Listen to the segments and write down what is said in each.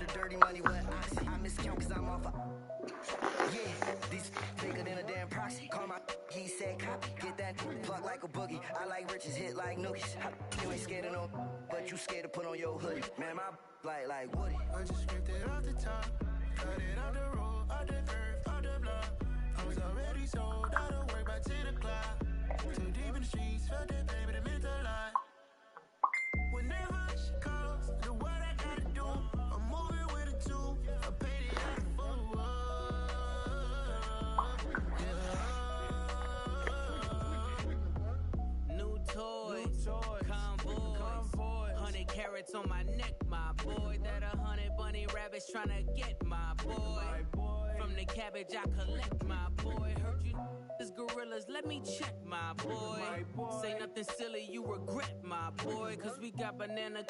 the dirty money, what I see. I miscount cause I'm off a. Yeah, these bigger than a damn proxy. Call my he said copy. Get that plug like a boogie. I like riches, hit like nookies. You ain't scared of no, but you scared to put on your hoodie. Man, my like Woody. I just scraped it off the top. Cut it on the road, on the earth, on the block. I was already sold, I don't work by 10 o'clock. Too deep in the streets, felt that baby, that meant a lot. Whenever she calls, do what I gotta do. I'm moving with a two, I paid it out for yeah. New toys, convoys, 100 carats on my neck, my boy. That 100 bunny rabbits tryna get my boy. From the cabbage I collect, my boy. Heard you is gorillas, let me check, my boy. Say nothing silly, you regret, my boy. Cause we got banana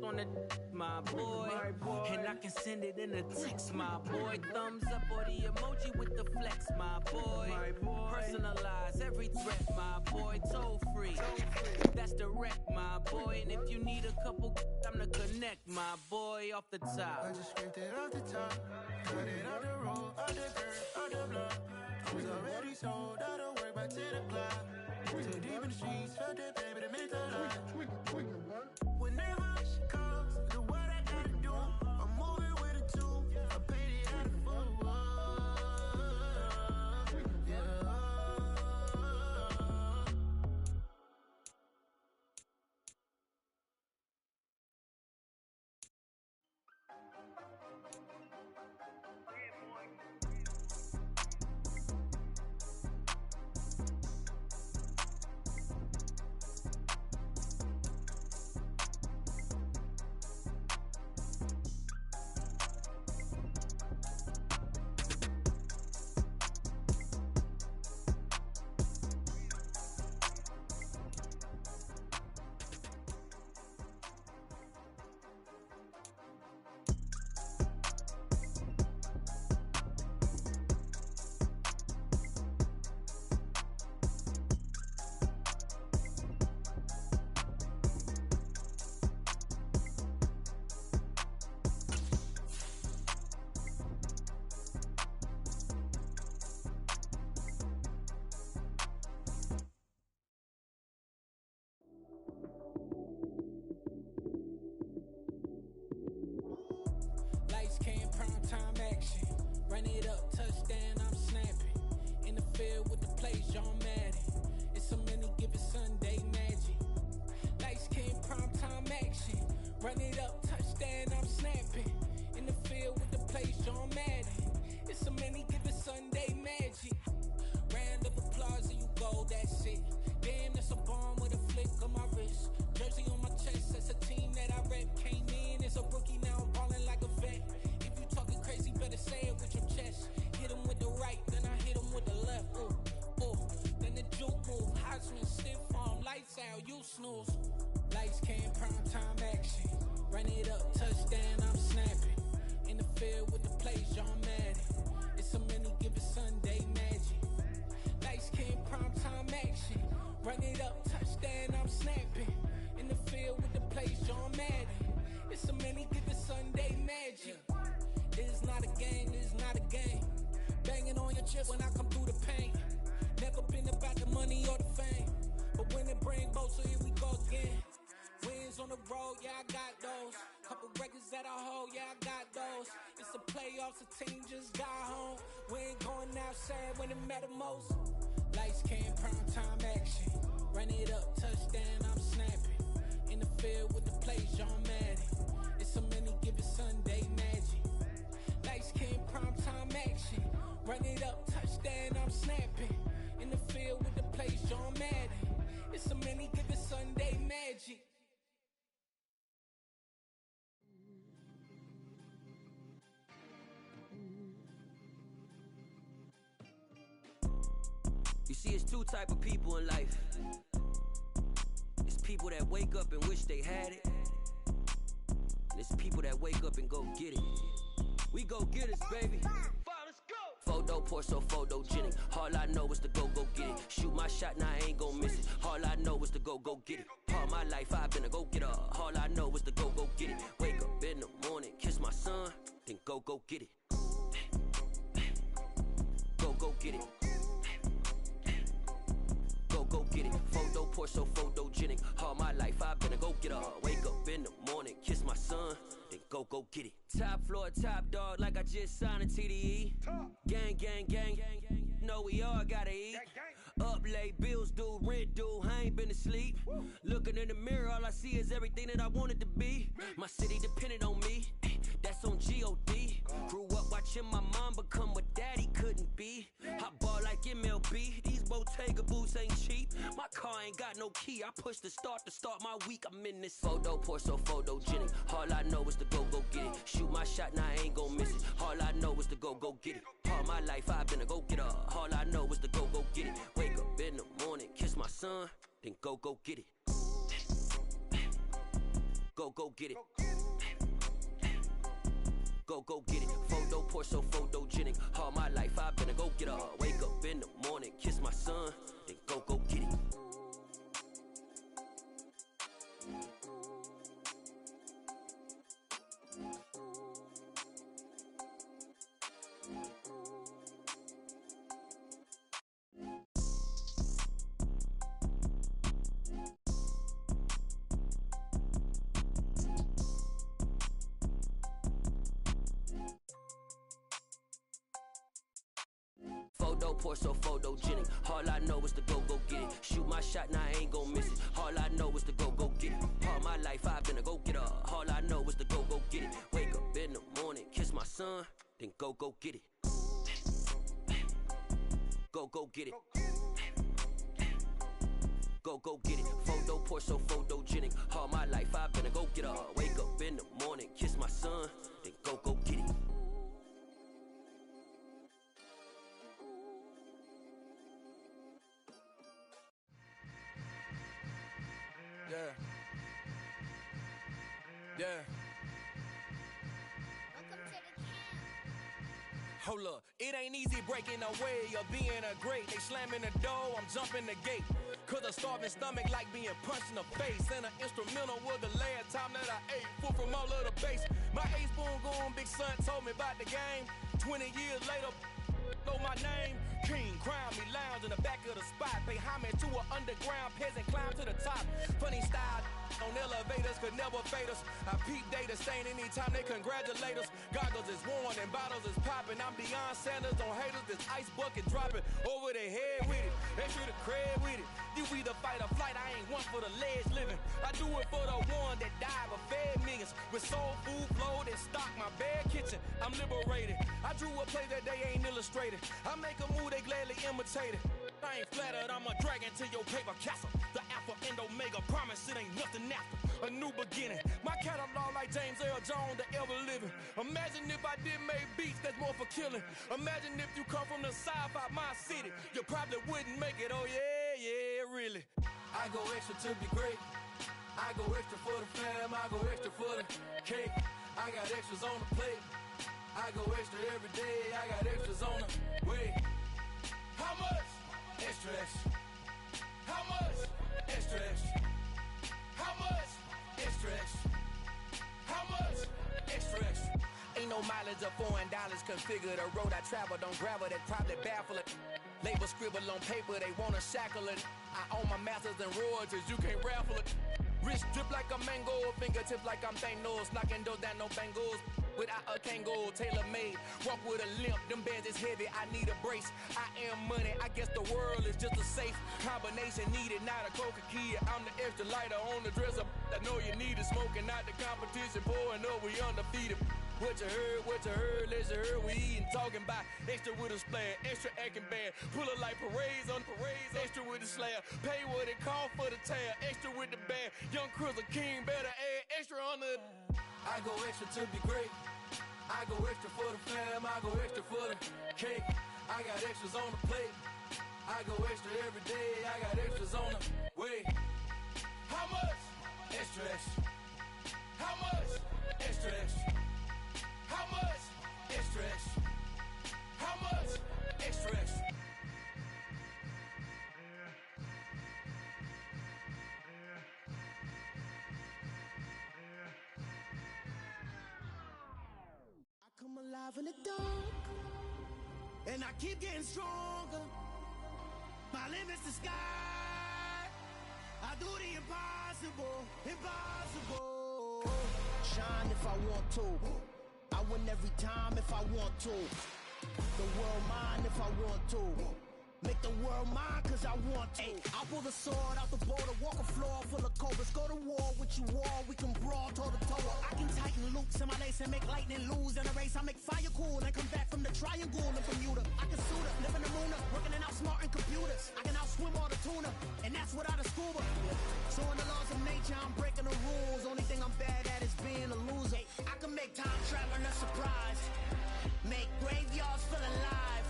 on the my boy. And I can send it in a text, my boy. Thumbs up or the emoji with the flex, my boy. Personalize every threat, my boy. Toll free, that's direct, my boy. And if you need a couple, I'm to connect, my boy. Off the top, I just scraped it off the top. Cut it on the road, on the earth, on the block. I was already sold, I don't work by 10 o'clock. Too deep in the streets, felt that baby, that meant a lot. Whenever she calls, do what I gotta do. I'm moving with a two, I paid it out for time action. Run it up, touchdown, I'm snapping. In the field with the plays, John Madden. It's so many, give it Sunday magic. Lights came prime time action. Run it up, touchdown, I'm snapping. In the field with the plays, John Madden. It's so many, give it Sunday magic. Round of applause and you go, that's it. Damn, that's a bomb with a flick on my wrist. Jersey on my chest, that's a team that I rep. Came in as a rookie, now I'm ballin' like a vet. If you talking crazy, better say it with your chest. Hit him with the right, then I hit him with the left. Ooh, ooh, then the juke move. Heisman, stiff arm, lights out, you snooze. Lights came, prime time action. Run it up, touchdown, I'm snapping. In the field with the plays, John Madden. It's so many, give it Sunday magic. Lights came, prime time action. Run it up, touchdown, I'm snapping. In the field with the plays, John Madden. It's so many, give it Sunday magic. This is not a game, this is not a game. Banging on your chest when I come through the pain. Never been about the money or the fame. But when it bring both, so here we go again. Wins on the road, yeah, I got those. Couple records that I hold, yeah, I got those. It's the playoffs, the team just got home. We ain't going outside when it matter most. Lights came, prime time action. Run it up, touchdown, I'm snapping. In the field with the plays, John Madden. It's so many, give it Sunday magic. Lights came, prime time action. Run it up, touchdown, I'm snapping. In the field with the plays, John Madden. It's so many, give it Sunday magic. You see, it's two type of people in life. It's people that wake up and wish they had it. And it's people that wake up and go get it. We go get it, baby. Photo poor, so photogenic. All I know is to go get it. Shoot my shot, now I ain't gon' miss it. All I know is to go go get it. All my life I've been a go getter. All I know is to go get it. Wake up in the morning, kiss my son, then go get it. Go get it. Go get it. Photo poor so photogenic. All my life I've been a go getter. Wake up in the morning, kiss my son, then go get it. Top floor, top dog, like I just signed a TDE. Gang, gang, gang, know we all gotta eat. Up late, bills due, rent due, I ain't been asleep. Looking in the mirror, all I see is everything that I wanted to be. My city depended on me, that's on G.O.D. Grew up watching my mom become what daddy couldn't be. I ball like MLB, these Bottega boots ain't cheap. My car ain't got no key, I push the start to start my week. I'm in this photo poor so photogenic. All I know is to go get it. Shoot my shot, now I ain't gon' miss it. All I know is to go get it. All my life I've been a go getter. All I know is to go get it. Wake up in the morning, kiss my son, then go get it. Go get it. Go get it. Photo poor so photogenic. All my life I've been a go getter. Wake up in the morning, kiss my son, then go get it. Photo poor so photogenic. All I know is to go get it. Shoot my shot, now I ain't gon' miss it. All I know is to go get it. All my life I've been a go getter. All I know is to go get it. Wake up in the morning, kiss my son, then go get it. Go get it. Go get it. Photo poor so photogenic. All my life I've been a go getter. Wake up in the morning, kiss my son, then go get it. Yeah. Hold up, it ain't easy breaking away or being a great. They slamming the door, I'm jumping the gate. Cause a starving stomach like being punched in the face. And an instrumental was the last time that I ate. Full from all of the bass. My ace boom going, big son told me about the game. 20 years later, know my name. King, crown me, lounge in the back of the spot. Pay homage to an underground peasant, climb to the top. Funny style on elevators could never fade us. I peep data stain anytime they congratulate us. Goggles is worn and bottles is popping. I'm Deion Sanders on haters, this ice bucket dropping over their head with it. Extra the cred with it. You either fight or flight, I ain't one for the ledge living. I do it for the one that died but fed millions. With soul food flowed and stocked my bare kitchen. I'm liberated. I drew a play that they ain't illustrated. I make a move, they gladly imitate it. I ain't flattered, I'm a dragon to your paper castle. The Alpha and Omega, promise it ain't nothing after. A new beginning. My catalog like James Earl Jones, the ever living. Imagine if I didn't make beats, that's more for killing. Imagine if you come from the south out my city. You probably wouldn't make it, oh yeah, really. I go extra to be great. I go extra for the fam, I go extra for the cake. I got extras on the plate. I go extra every day, I got extras on the way. How much? Extra, extra. How much? Extra, extra. How much? Extra, extra. How much? Extra, extra. Ain't no mileage of $4 configure the road I travel. Don't gravel, that probably baffle it. Label scribble on paper, they wanna shackle it. I own my masters and royalties, you can't raffle it. Wrist drip like a mango, fingertips like I'm Thanos. Knocking doors down, no bangles. Without a Kango, tailor-made. Walk with a limp, them bands is heavy, I need a brace. I am money, I guess the world is just a safe combination needed, not a coca key. I'm the extra lighter on the dresser. I know you need it, smoking out the competition, pouring up, we undefeated. What you heard, let's you heard, we eating, talking about extra with a splash, extra acting bad. Pull it like parades on parades, extra with the slab. Pay what it cost for the tab, extra with the bag. Young Cruiser King, better add extra on the. I go extra to be great. I go extra for the fam, I go extra for the cake. I got extras on the plate. I go extra every day, I got extras on the way. How much? Extra, extra. How much? Extra, extra. How much? Extra, extra. How much? Extra, extra. alive in the dark, and I keep getting stronger. My limit's the sky. I do the impossible, impossible. Shine if I want to. I win every time if I want to. The world mine if I want to. Make the world mine cause I want to. Ay, I'll pull the sword out the border, walk a floor full of cobras. Go to war with you all, we can brawl toe to toe. I can tighten loops in my lace and make lightning lose in a race. I make fire cool and come back from the triangle in Bermuda. I can suit up, live in the moon, working and outsmarting computers. I can outswim all the tuna, and that's without a scuba. So in the laws of nature, I'm breaking the rules. Only thing I'm bad at is being a loser. I can make time traveling a surprise, make graveyards feel alive,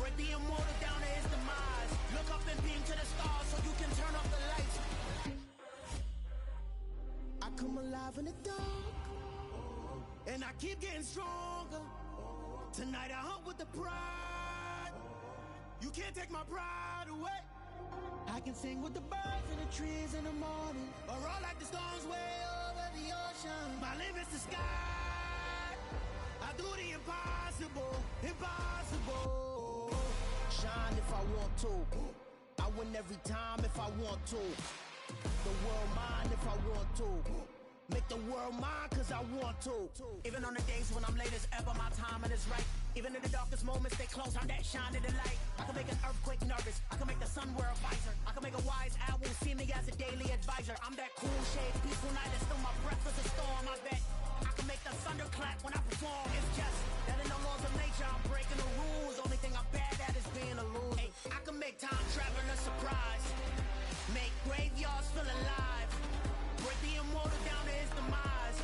break the immortal down to his demise. Look up and beam to the stars so you can turn off the lights. I come alive in the dark, and I keep getting stronger. Tonight I hunt with the pride. You can't take my pride away. I can sing with the birds and the trees in the morning, or roll like the storms way over the ocean. My limit's the sky. I do the impossible, impossible. Shine if I want to. I win every time if I want to. The world mine if I want to. Make the world mine cause I want to. Even on the days when I'm late as ever, my timing is right. Even in the darkest moments, stay close, I'm that shine in the light. I can make an earthquake nervous, I can make the sun wear a visor. I can make a wise owl see me as a daily advisor. I'm that cool shade, peaceful night, and still my breath is a storm, I bet. I can make the thunder clap when I perform. It's just that in the laws of nature, I'm breaking the rules. Only thing I'm bad at is being a loser. Ay, I can make time traveling a surprise, make graveyards feel alive, break the immortal down to his demise.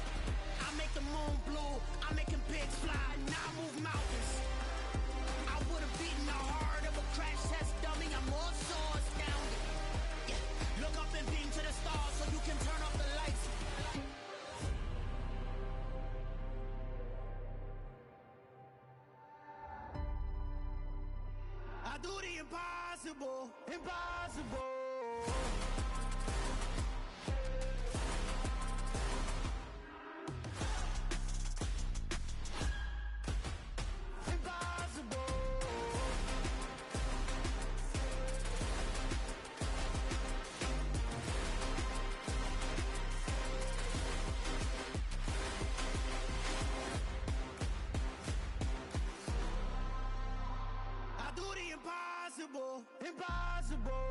I make the moon blue, I'm making pigs fly, now I move mountains. I would've beaten the heart of a crash test dummy, I'm more so astounded. Yeah. Look up and beam to the stars so you can turn off the lights. I do the impossible, impossible. Impossible, impossible.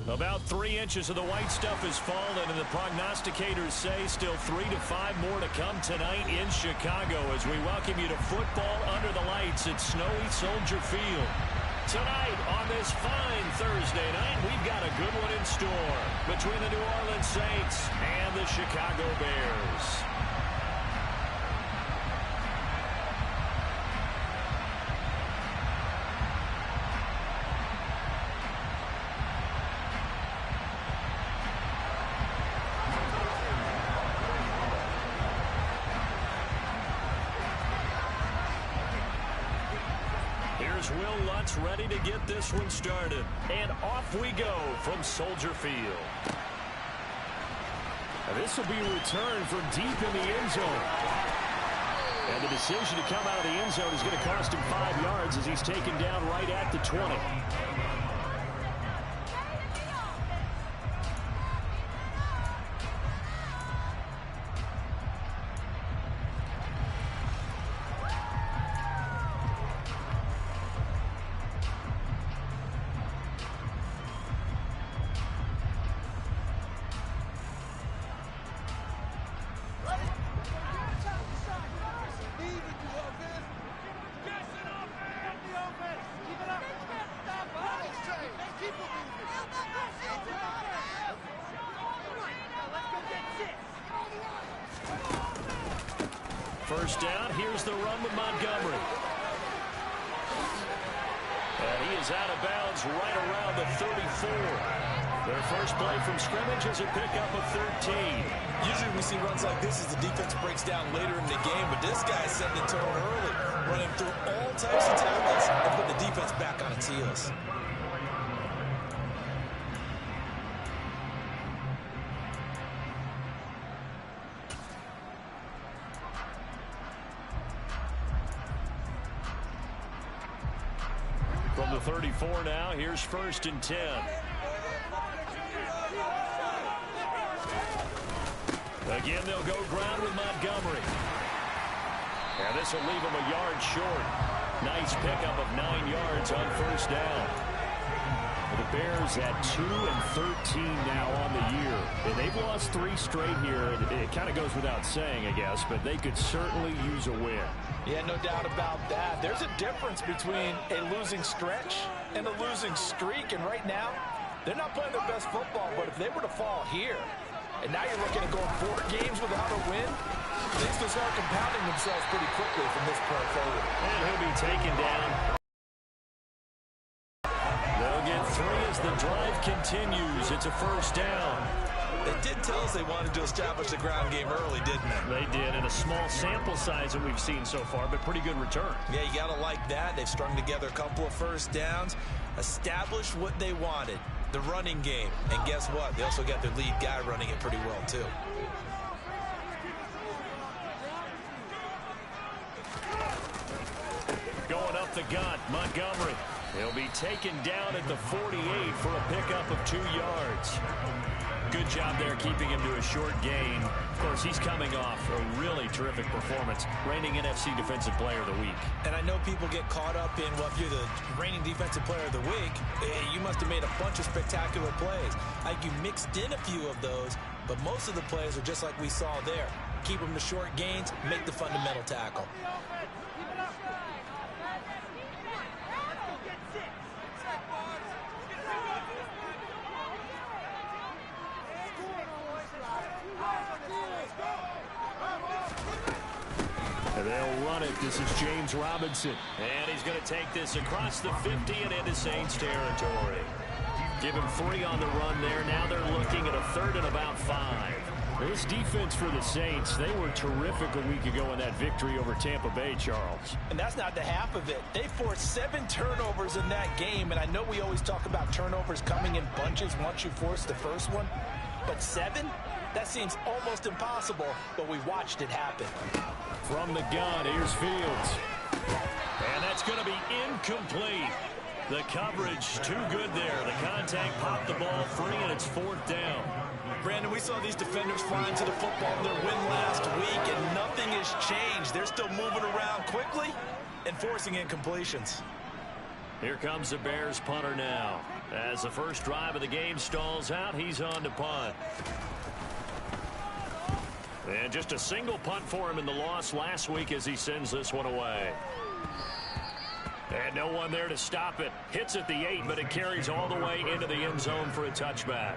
About 3 inches of the white stuff has fallen, and the prognosticators say still 3 to 5 more to come tonight in Chicago as we welcome you to football under the lights at snowy Soldier Field. Tonight on this fine Thursday night, we've got a good one in store between the New Orleans Saints and the Chicago Bears. Here's Will Lutz ready to get this one started. And off we go from Soldier Field. And this will be returned from deep in the end zone. And the decision to come out of the end zone is going to cost him 5 yards as he's taken down right at the 20. First down, here's the run with Montgomery. And he is out of bounds right around the 34. Their first play from scrimmage is a pickup of 13. Usually we see runs like this as the defense breaks down later in the game, but this guy's setting the tone early, running through all types of tackles and put the defense back on its heels. From the 34 now, here's 1st and 10. Again, they'll go ground with Montgomery. And this will leave him a yard short. Nice pickup of 9 yards on first down. The Bears at 2 and 13 now on the year. And they've lost 3 straight here. It kind of goes without saying, I guess, but they could certainly use a win. Yeah, no doubt about that. There's a difference between a losing stretch and a losing streak. And right now, they're not playing their best football. But if they were to fall here, and now you're looking at going 4 games without a win, things will start compounding themselves pretty quickly from this point forward. And he'll be taken down. They'll get 3 as the drive continues. It's a first down. They did tell us they wanted to establish the ground game early, didn't they? They did, in a small sample size that we've seen so far, but pretty good return. Yeah, you got to like that. They've strung together a couple of first downs, established what they wanted, the running game. And guess what? They also got their lead guy running it pretty well, too. Going up the gut, Montgomery. He'll be taken down at the 48 for a pickup of 2 yards. Good job there keeping him to a short gain. Of course, he's coming off a really terrific performance, reigning NFC Defensive Player of the Week. And I know people get caught up in, well, if you're the reigning Defensive Player of the Week, you must have made a bunch of spectacular plays. Like you mixed in a few of those, but most of the plays are just like we saw there. Keep them to short gains, make the fundamental tackle. And they'll run it. This is James Robinson. And he's going to take this across the 50 and into Saints territory. Give him 3 on the run there. Now they're looking at a 3rd and about 5. This defense for the Saints, they were terrific a week ago in that victory over Tampa Bay, Charles. And that's not the half of it. They forced 7 turnovers in that game, and I know we always talk about turnovers coming in bunches once you force the first one, but 7? That seems almost impossible, but we watched it happen. From the gun, here's Fields. And that's going to be incomplete. The coverage too good there. The contact popped the ball free, and it's 4th down. Brandon, we saw these defenders flying to the football in their win last week, and nothing has changed. They're still moving around quickly and forcing incompletions. Here comes the Bears punter now. As the first drive of the game stalls out, he's on to punt. And just a single punt for him in the loss last week as he sends this one away. And no one there to stop it. Hits at the 8, but it carries all the way into the end zone for a touchback.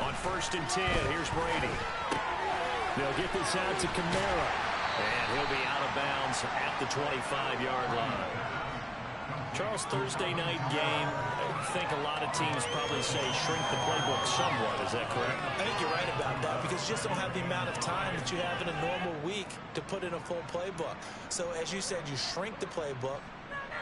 On 1st and 10, here's Brady. They'll get this out to Kamara. And he'll be out of bounds at the 25-yard line. Charles, Thursday night game, I think a lot of teams probably say shrink the playbook somewhat. Is that correct? I think you're right about that because you just don't have the amount of time that you have in a normal week to put in a full playbook. So as you said, you shrink the playbook,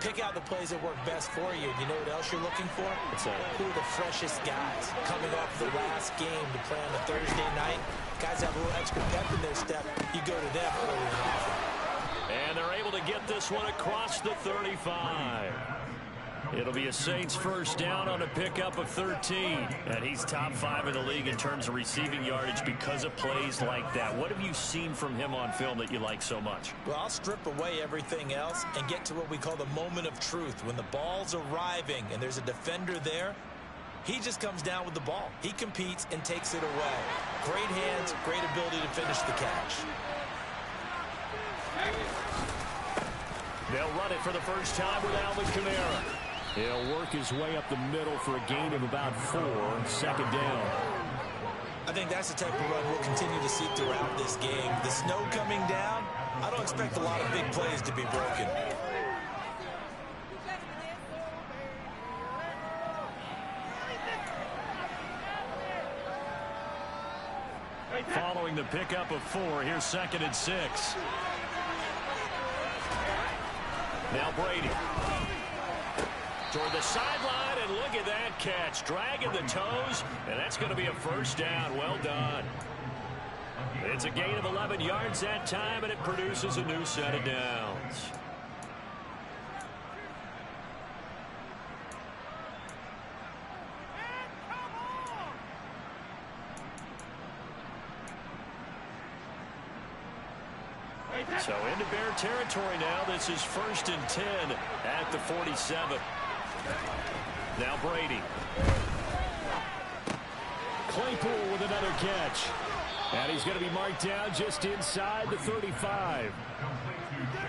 pick out the plays that work best for you. You know what else you're looking for? Who are the freshest guys coming off the last game to play on a Thursday night? Guys have a little extra pep in their step. You go to them early and often. And they're able to get this one across the 35. It'll be a Saints first down on a pickup of 13. And he's top 5 in the league in terms of receiving yardage because of plays like that. What have you seen from him on film that you like so much? Well, I'll strip away everything else and get to what we call the moment of truth. When the ball's arriving and there's a defender there, he just comes down with the ball. He competes and takes it away. Great hands, great ability to finish the catch. They'll run it for the first time with Alvin Kamara. He'll work his way up the middle for a gain of about 4, 2nd down. I think that's the type of run we'll continue to see throughout this game. The snow coming down, I don't expect a lot of big plays to be broken. Following the pickup of 4, here's 2nd and 6. Now Brady. Toward the sideline, and look at that catch. Dragging the toes, and that's going to be a first down. Well done. It's a gain of 11 yards that time, and it produces a new set of downs. So into Bear territory now. This is 1st and 10 at the 47. Now Brady. Claypool with another catch. And he's going to be marked down just inside the 35.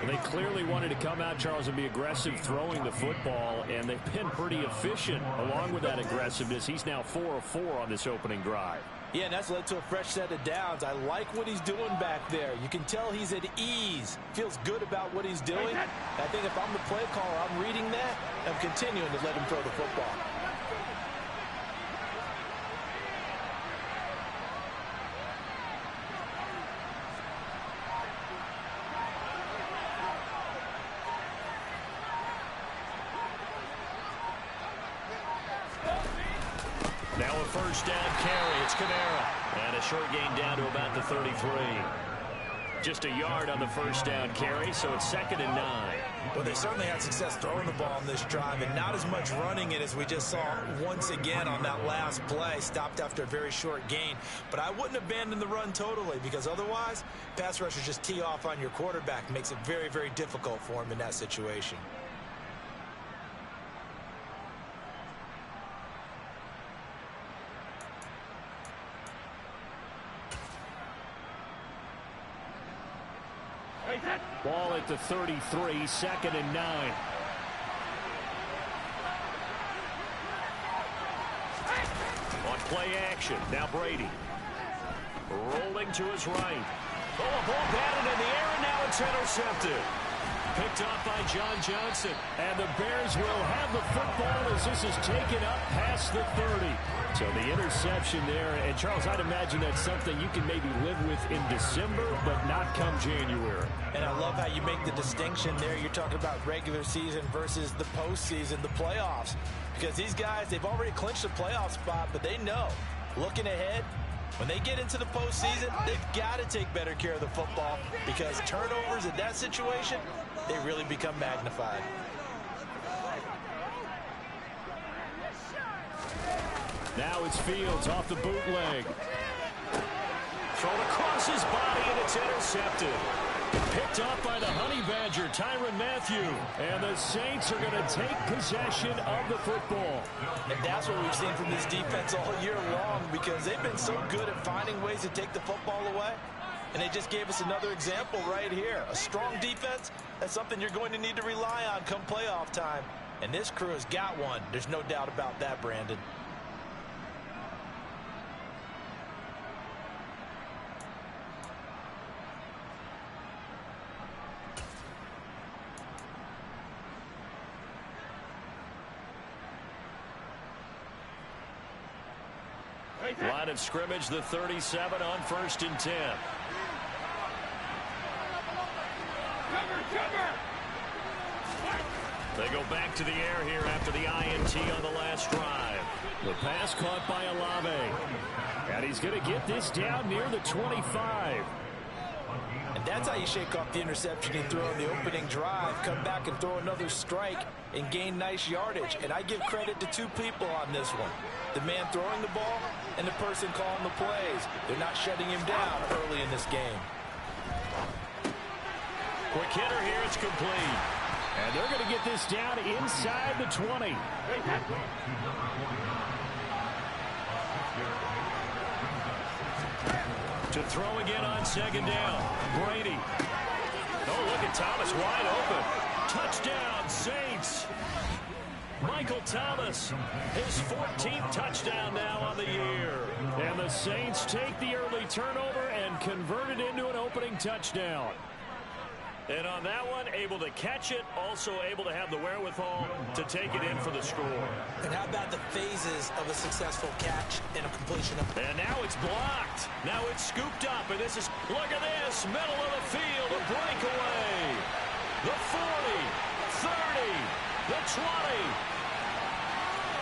They clearly wanted to come out, Charles, and be aggressive throwing the football, and they've been pretty efficient along with that aggressiveness. He's now 4 of 4 on this opening drive. Yeah, and that's led to a fresh set of downs. I like what he's doing back there. You can tell he's at ease. Feels good about what he's doing. I think if I'm the play caller, I'm reading that. I'm continuing to let him throw the football. Now a first down carry. It's Kamara. And a short gain down to about the 33. Just a yard on the first down carry, so it's 2nd and 9. Well, they certainly had success throwing the ball on this drive, and not as much running it as we just saw once again on that last play. Stopped after a very short gain. But I wouldn't abandon the run totally, because otherwise, pass rushers just tee off on your quarterback. Makes it very, very difficult for him in that situation. Ball at the 33, 2nd and 9. On play action, now Brady. Rolling to his right. Oh, a ball batted in the air, and now it's intercepted. Picked off by John Johnson. And the Bears will have the football as this is taken up past the 30. So the interception there. And, Charles, I'd imagine that's something you can maybe live with in December, but not come January. And I love how you make the distinction there. You're talking about regular season versus the postseason, the playoffs. Because these guys, they've already clinched a playoff spot, but they know, looking ahead, when they get into the postseason, they've got to take better care of the football because turnovers in that situation, they really become magnified. Now it's Fields off the bootleg. Thrown across his body, and it's intercepted. Picked off by the Honey Badger, Tyrann Mathieu. And the Saints are going to take possession of the football. And that's what we've seen from this defense all year long because they've been so good at finding ways to take the football away. And they just gave us another example right here. A strong defense, that's something you're going to need to rely on come playoff time. And this crew has got one. There's no doubt about that, Brandon. Line of scrimmage, the 37 on 1st and 10. They go back to the air here after the INT on the last drive. The pass caught by Olave. And he's going to get this down near the 25. And that's how you shake off the interception you throw in the opening drive, come back and throw another strike and gain nice yardage. And I give credit to two people on this one. The man throwing the ball and the person calling the plays. They're not shutting him down early in this game. Quick hitter here, it's complete. And they're going to get this down inside the 20. To throw again on 2nd down. Brady. Oh, look at Thomas wide open. Touchdown, Saints. Michael Thomas, his 14th touchdown now on the year. And the Saints take the early turnover and convert it into an opening touchdown. And on that one, able to catch it, also able to have the wherewithal to take it in for the score. And how about the phases of a successful catch and a completion of... And now it's blocked. Now it's scooped up, and this is, look at this, middle of the field, a breakaway. The 40, 30, the 20.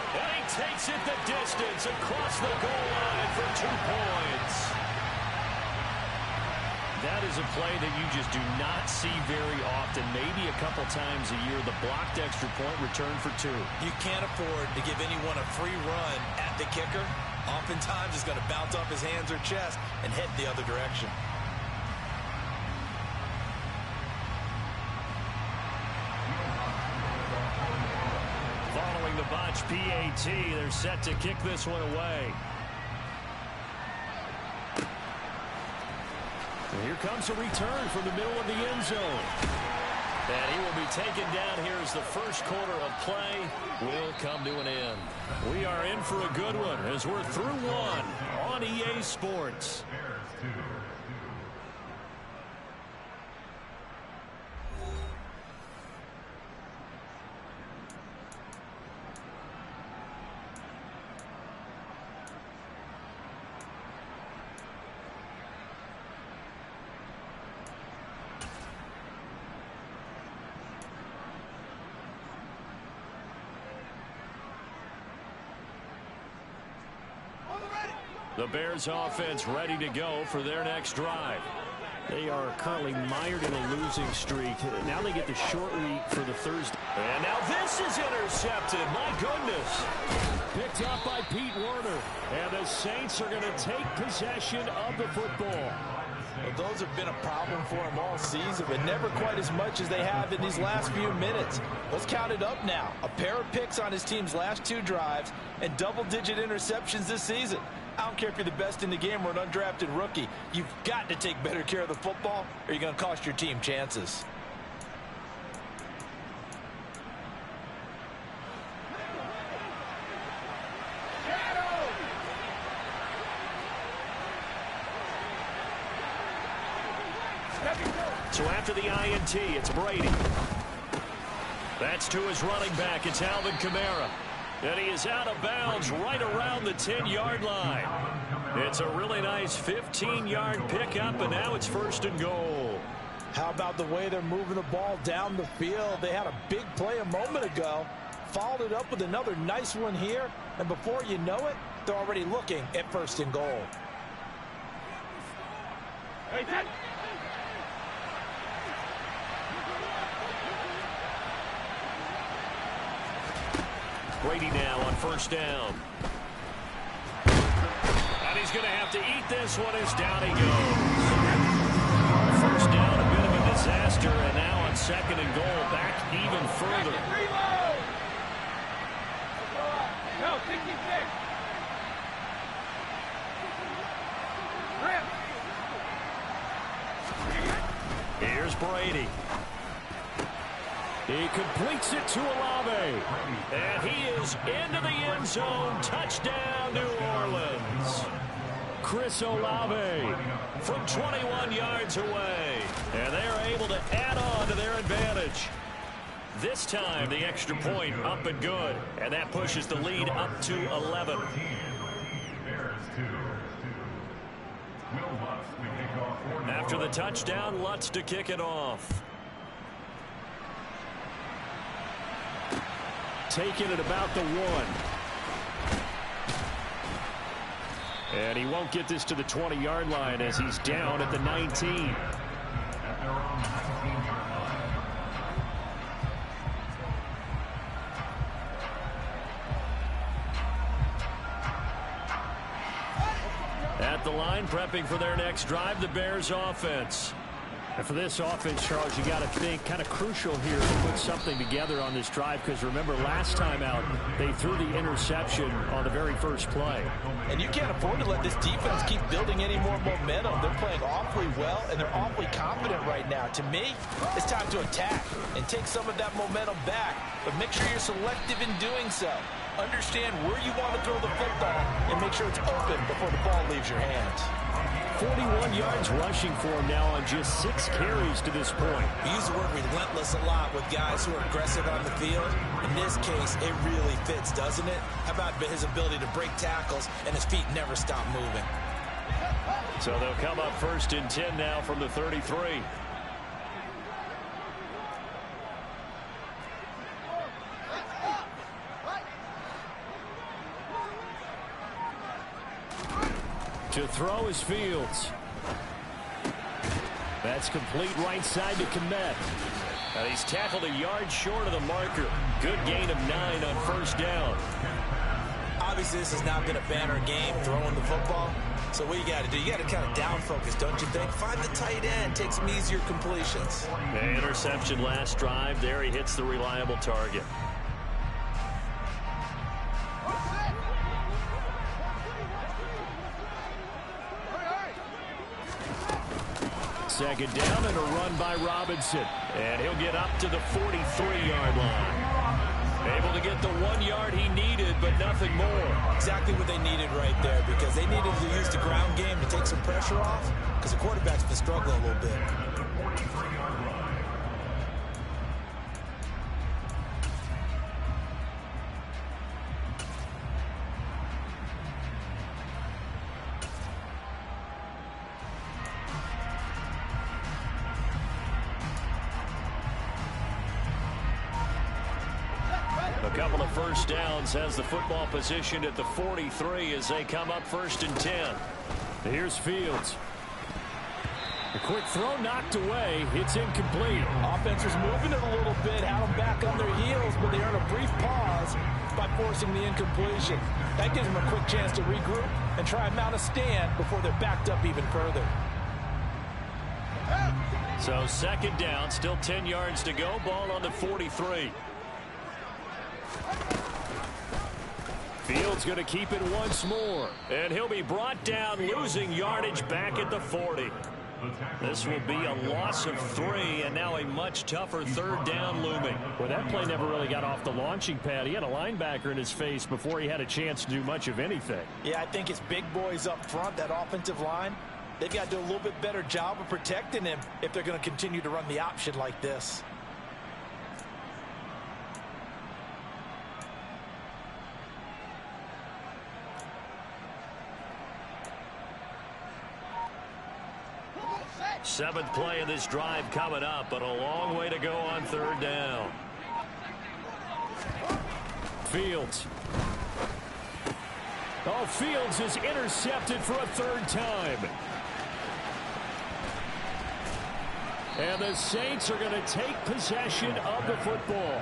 And he takes it the distance across the goal line for 2 points. That is a play that you just do not see very often. Maybe a couple times a year, the blocked extra point return for 2. You can't afford to give anyone a free run at the kicker. Oftentimes, it's going to bounce off his hands or chest and head the other direction. Following the botch PAT, they're set to kick this one away. And here comes a return from the middle of the end zone. And he will be taken down here as the first quarter of play will come to an end. We are in for a good one as we're through one on EA Sports. The Bears offense ready to go for their next drive. They are currently mired in a losing streak. Now they get the short week for the Thursday. And now this is intercepted. My goodness. Picked up by Pete Werner. And the Saints are going to take possession of the football. Well, those have been a problem for him all season, but never quite as much as they have in these last few minutes. Let's count it up now. A pair of picks on his team's last 2 drives and double-digit interceptions this season. I don't care if you're the best in the game or an undrafted rookie. You've got to take better care of the football or you're going to cost your team chances. So after the INT, it's Brady. That's to his running back. It's Alvin Kamara. And he is out of bounds right around the 10-yard line. It's a really nice 15-yard pickup, and now it's 1st and goal. How about the way they're moving the ball down the field? They had a big play a moment ago, followed it up with another nice one here, and before you know it, they're already looking at 1st and goal. Brady now on 1st down. And he's going to have to eat this one as down he goes. 1st down, a bit of a disaster, and now on 2nd and goal, back even further. Here's Brady. He completes it to Olave. And he is into the end zone. Touchdown, New Orleans. Chris Olave from 21 yards away. And they are able to add on to their advantage. This time, the extra point up and good. And that pushes the lead up to 11. After the touchdown, Lutz to kick it off. Taken at about the 1. And he won't get this to the 20-yard line as he's down at the 19. At the line, prepping for their next drive, the Bears offense. And for this offense, Charles, you got to think kind of crucial here to put something together on this drive, because remember last time out they threw the interception on the very first play. And you can't afford to let this defense keep building any more momentum. They're playing awfully well, and they're awfully confident right now. To me, it's time to attack and take some of that momentum back, but make sure you're selective in doing so. Understand where you want to throw the football and make sure it's open before the ball leaves your hands. 41 yards rushing for him now on just 6 carries to this point. We use the word relentless a lot with guys who are aggressive on the field. In this case, it really fits, doesn't it? How about his ability to break tackles and his feet never stop moving? So they'll come up 1st and 10 now from the 33. To throw is Fields. That's complete right side to Kmet. And he's tackled a yard short of the marker. Good gain of 9 on 1st down. Obviously, this has not been a banner game throwing the football. So what you got to do, you got to kind of down focus, don't you think? Find the tight end, take some easier completions. The interception last drive. There he hits the reliable target. Second down and a run by Robinson. And he'll get up to the 43-yard line. Able to get the 1 yard he needed, but nothing more. Exactly what they needed right there, because they needed to use the ground game to take some pressure off, because the quarterback's been struggling a little bit. A couple of 1st downs has the football positioned at the 43 as they come up 1st and 10. Here's Fields. A quick throw knocked away. It's incomplete. Offense is moving it a little bit, had them back on their heels, but they earn a brief pause by forcing the incompletion. That gives them a quick chance to regroup and try and mount a stand before they're backed up even further. So 2nd down, still 10 yards to go. Ball on the 43. Fields going to keep it once more. And he'll be brought down, losing yardage back at the 40. This will be a loss of 3, and now a much tougher 3rd down looming. Well, that play never really got off the launching pad. He had a linebacker in his face before he had a chance to do much of anything. Yeah, I think it's big boys up front, that offensive line. they've got to do a little bit better job of protecting him if they're going to continue to run the option like this. Seventh play of this drive coming up, but a long way to go on third down. Fields. Oh, Fields is intercepted for a third time. And the Saints are going to take possession of the football.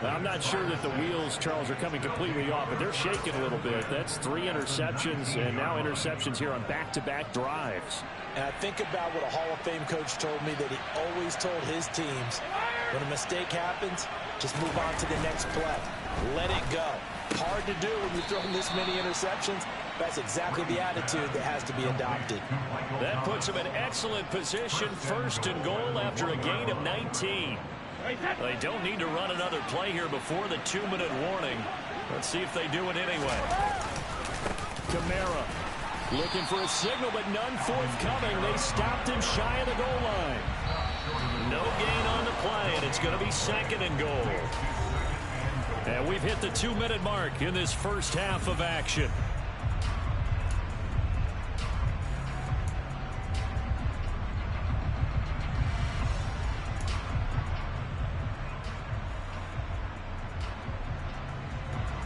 I'm not sure that the wheels, Charles, are coming completely off, but they're shaking a little bit. That's 3 interceptions, and now interceptions here on back-to-back drives. And I think about what a Hall of Fame coach told me, that he always told his teams, when a mistake happens, just move on to the next play. Let it go. Hard to do when you're throwing this many interceptions. That's exactly the attitude that has to be adopted. That puts him in excellent position, first and goal after a gain of 19. They don't need to run another play here before the 2-minute warning. Let's see if they do it anyway. Kamara looking for a signal, but none forthcoming. They stopped him shy of the goal line. No gain on the play, and it's going to be second and goal. And we've hit the 2-minute mark in this first half of action.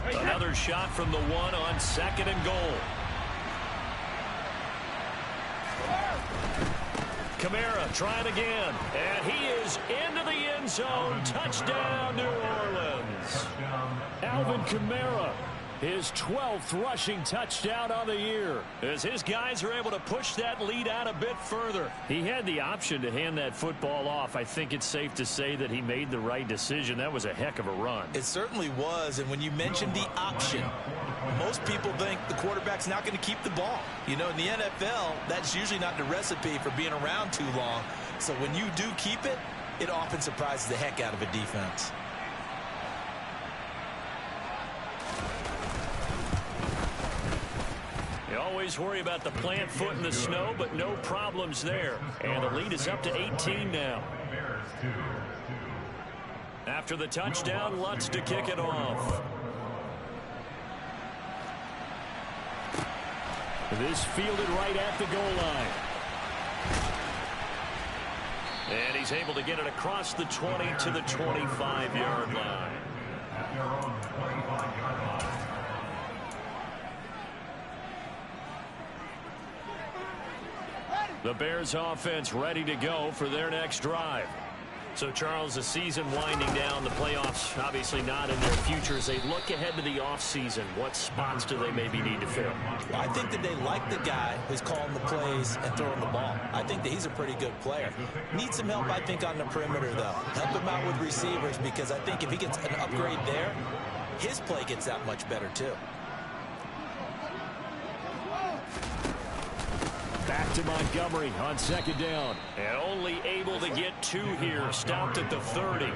Another shot from the one on second and goal. Kamara trying again, and he is into the end zone. Touchdown, New Orleans. Alvin Kamara, his 12th rushing touchdown on the year, as his guys are able to push that lead out a bit further. He had the option to hand that football off. I think it's safe to say that he made the right decision. That was a heck of a run. It certainly was, and when you mentioned the option, most people think the quarterback's not going to keep the ball. You know, in the NFL, that's usually not the recipe for being around too long. So when you do keep it, it often surprises the heck out of a defense. You always worry about the plant foot in the snow, but no problems there. And the lead is up to 18 now. After the touchdown, Lutz to kick it off. This fielded right at the goal line. And he's able to get it across the 20 to the 25-yard line. The Bears offense ready to go for their next drive. So, Charles, the season winding down, the playoffs obviously not in their future. As they look ahead to the offseason, what spots do they maybe need to fill? I think that they like the guy who's calling the plays and throwing the ball. I think that he's a pretty good player. Needs some help, I think, on the perimeter, though. Help him out with receivers, because I think if he gets an upgrade there, his play gets that much better, too. Back to Montgomery on second down. And only able to get 2 here. Stopped at the 30.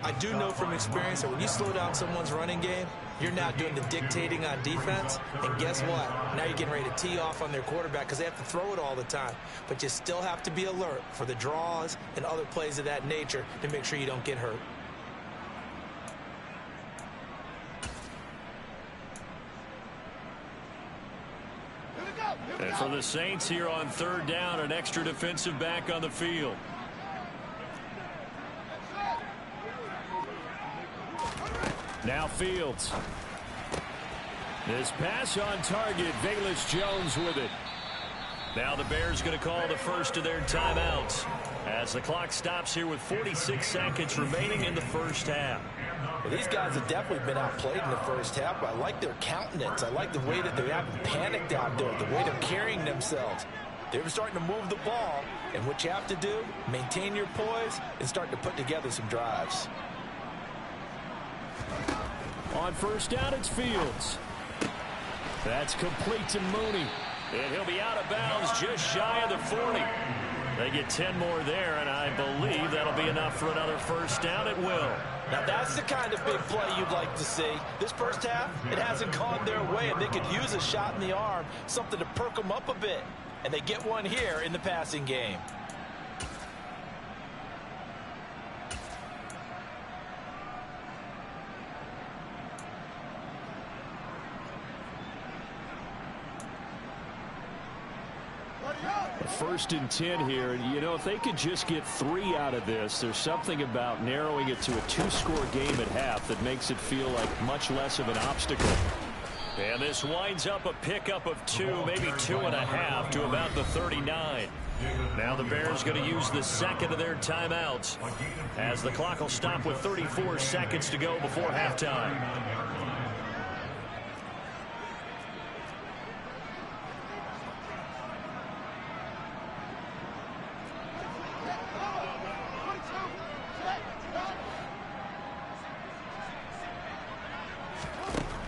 I do know from experience that when you slow down someone's running game, you're not doing the dictating on defense. And guess what? Now you're getting ready to tee off on their quarterback because they have to throw it all the time. But you still have to be alert for the draws and other plays of that nature to make sure you don't get hurt. And for the Saints here on third down, an extra defensive back on the field. Now Fields. This pass on target. Velus Jones with it. Now the Bears going to call the first of their timeouts as the clock stops here with 46 seconds remaining in the first half. Well, these guys have definitely been outplayed in the first half, but I like their countenance. I like the way that they haven't panicked out there, the way they're carrying themselves. They're starting to move the ball, and what you have to do, maintain your poise and start to put together some drives. On first down, it's Fields. That's complete to Mooney. And he'll be out of bounds just shy of the 40. They get 10 more there, and I believe that'll be enough for another first down. It will. Now, that's the kind of big play you'd like to see. This first half, it hasn't gone their way, and they could use a shot in the arm, something to perk them up a bit. and they get one here in the passing game. First and 10 here, and you know, if they could just get 3 out of this, there's something about narrowing it to a 2-score game at half that makes it feel like much less of an obstacle. And this winds up a pickup of 2, maybe 2.5 to about the 39. Now the Bears going to use the second of their timeouts as the clock will stop with 34 seconds to go before halftime.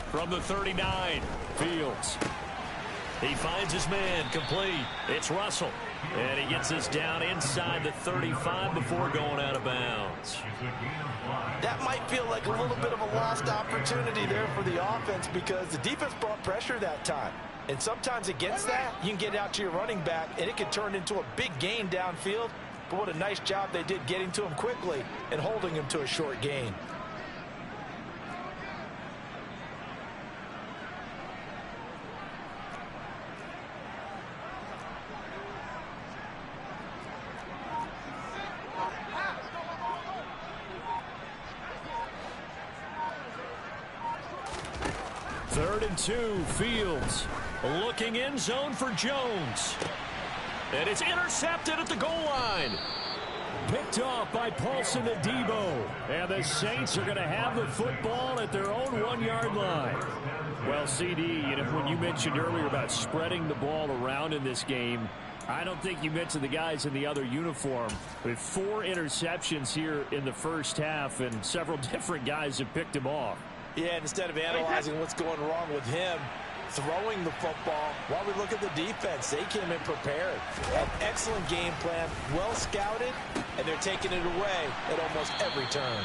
From the 39, Fields. He finds his man, complete. It's Russell. And he gets us down inside the 35 before going out of bounds. That might feel like a little bit of a lost opportunity there for the offense because the defense brought pressure that time. And sometimes against that, you can get out to your running back, and it can turn into a big gain downfield. But what a nice job they did getting to him quickly and holding him to a short gain. Third and 2, Fields looking end zone for Jones. And it's intercepted at the goal line. Picked off by Paulson Adebo. And the Saints are going to have the football at their own 1-yard line. Well, CD, you know, when you mentioned earlier about spreading the ball around in this game, I don't think you mentioned the guys in the other uniform. With 4 interceptions here in the first half, and several different guys have picked him off. Yeah, and instead of analyzing what's going wrong with him throwing the football, while we look at the defense, they came in prepared. An excellent game plan, well scouted, and they're taking it away at almost every turn.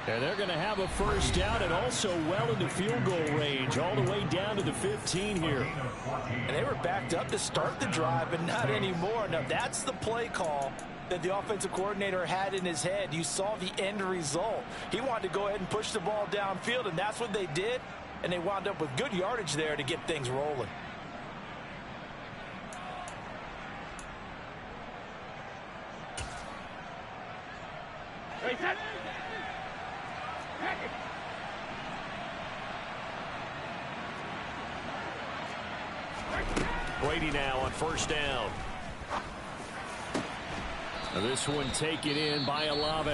And they're going to have a first down and also well into field goal range, all the way down to the 15 here. And they were backed up to start the drive, but not anymore. Now, that's the play call that the offensive coordinator had in his head. You saw the end result. He wanted to go ahead and push the ball downfield, and that's what they did. And they wound up with good yardage there to get things rolling. Brady now on first down. This one taken in by Olave.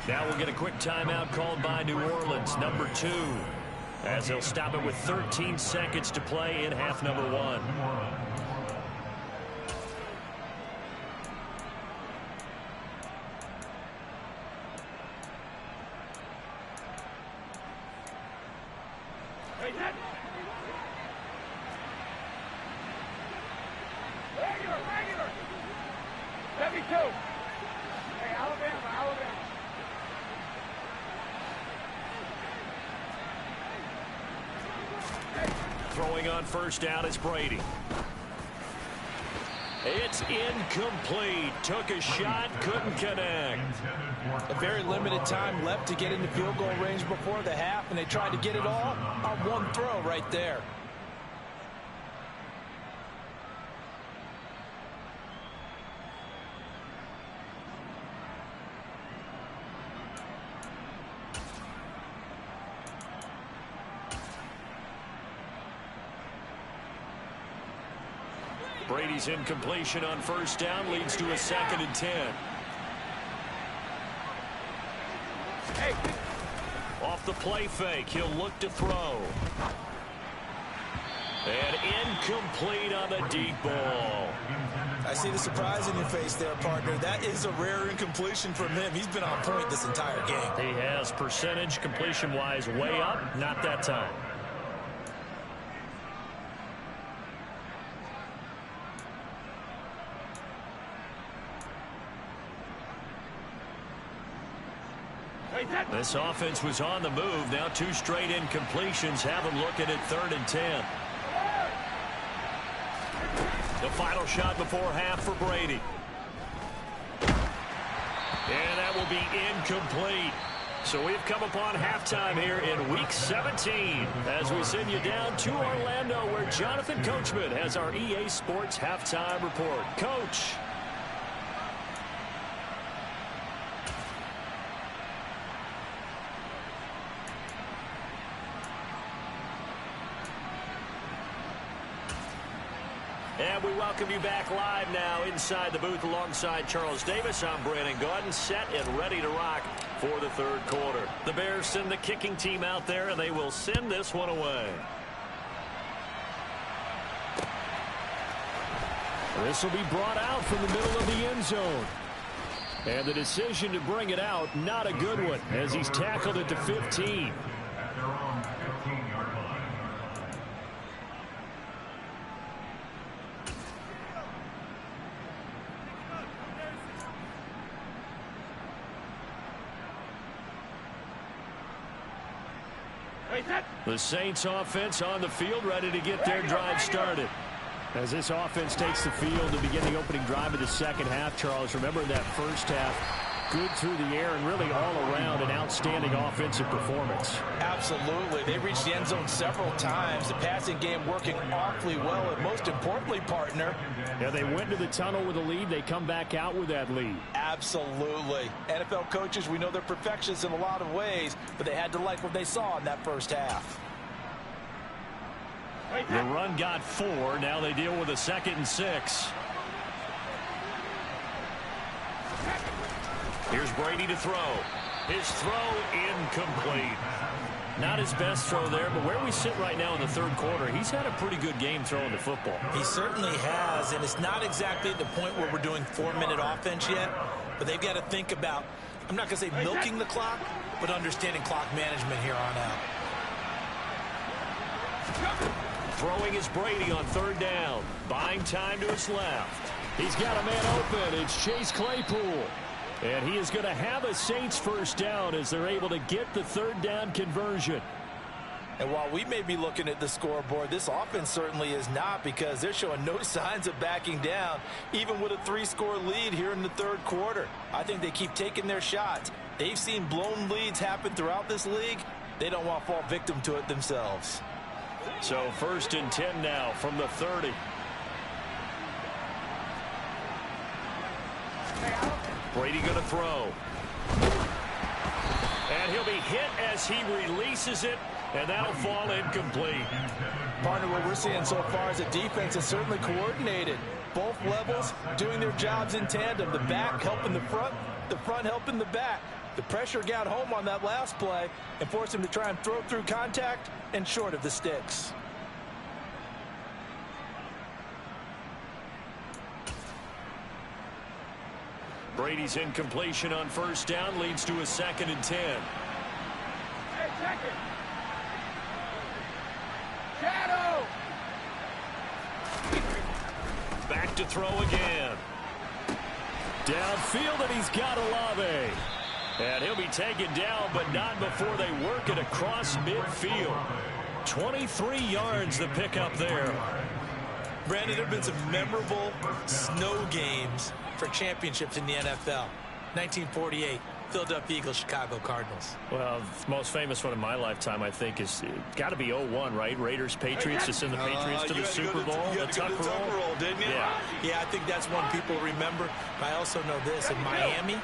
Now we'll get a quick timeout called by New Orleans, number 2, as they'll stop it with 13 seconds to play in half number 1. Throwing on first down is Brady. It's incomplete. Took a shot, couldn't connect. A very limited time left to get into field goal range before the half, and they tried to get it all on one throw right there. Brady's incompletion on first down leads to a 2nd and 10. Off the play fake, he'll look to throw. And incomplete on the deep ball. I see the surprise in your face there, partner. That is a rare incompletion from him. He's been on point this entire game. He has percentage completion-wise way up, not that time. This offense was on the move. Now 2 straight incompletions have them looking at 3rd and 10. The final shot before half for Brady. And that will be incomplete. So we've come upon halftime here in Week 17 as we send you down to Orlando where Jonathan Coachman has our EA Sports Halftime Report. Coach. And we welcome you back live now inside the booth alongside Charles Davis. I'm Brandon Gaudin, set and ready to rock for the third quarter. The Bears send the kicking team out there, and they will send this one away. This will be brought out from the middle of the end zone. And the decision to bring it out, not a good one, as he's tackled it to 15. The Saints offense on the field, ready to get their drive started. As this offense takes the field to begin the opening drive of the second half, Charles, remember in that first half, good through the air and really all around an outstanding offensive performance. Absolutely. They reached the end zone several times. The passing game working awfully well, and most importantly, partner. Yeah, they went to the tunnel with a lead. They come back out with that lead. Absolutely. NFL coaches, we know they're perfectionists in a lot of ways, but they had to like what they saw in that first half. The run got 4. Now they deal with a 2nd and 6. Here's Brady to throw. His throw incomplete. Not his best throw there, but where we sit right now in the third quarter, he's had a pretty good game throwing the football. He certainly has, and it's not exactly at the point where we're doing 4-minute offense yet, but they've got to think about, I'm not going to say milking the clock, but understanding clock management here on out. Throwing is Brady on 3rd down. Buying time to his left. He's got a man open. It's Chase Claypool. And he is going to have a Saints first down as they're able to get the 3rd down conversion. And while we may be looking at the scoreboard, this offense certainly is not, because they're showing no signs of backing down, even with a 3-score lead here in the third quarter. I think they keep taking their shots. They've seen blown leads happen throughout this league. They don't want to fall victim to it themselves. So 1st and 10 now from the 30. Brady going to throw. And he'll be hit as he releases it, and that'll fall incomplete. Partner, what we're seeing so far is a defense is certainly coordinated. Both levels doing their jobs in tandem. The back helping the front helping the back. The pressure got home on that last play and forced him to try and throw through contact and short of the sticks. Brady's incompletion on 1st down leads to a 2nd and 10. Hey, check it. Shadow. Back to throw again. Downfield, and he's got Olave. And he'll be taken down, but not before they work it across midfield. 23 yards the pickup there. Brandon, there have been some memorable snow games for championships in the NFL. 1948, Philadelphia Eagles, Chicago Cardinals. Well, the most famous one in my lifetime, I think, is got to be 01, right? Raiders, Patriots, to send the Patriots to the Super Bowl. The Tuck roll, didn't you? Yeah, I think that's one people remember. I also know this. In Miami,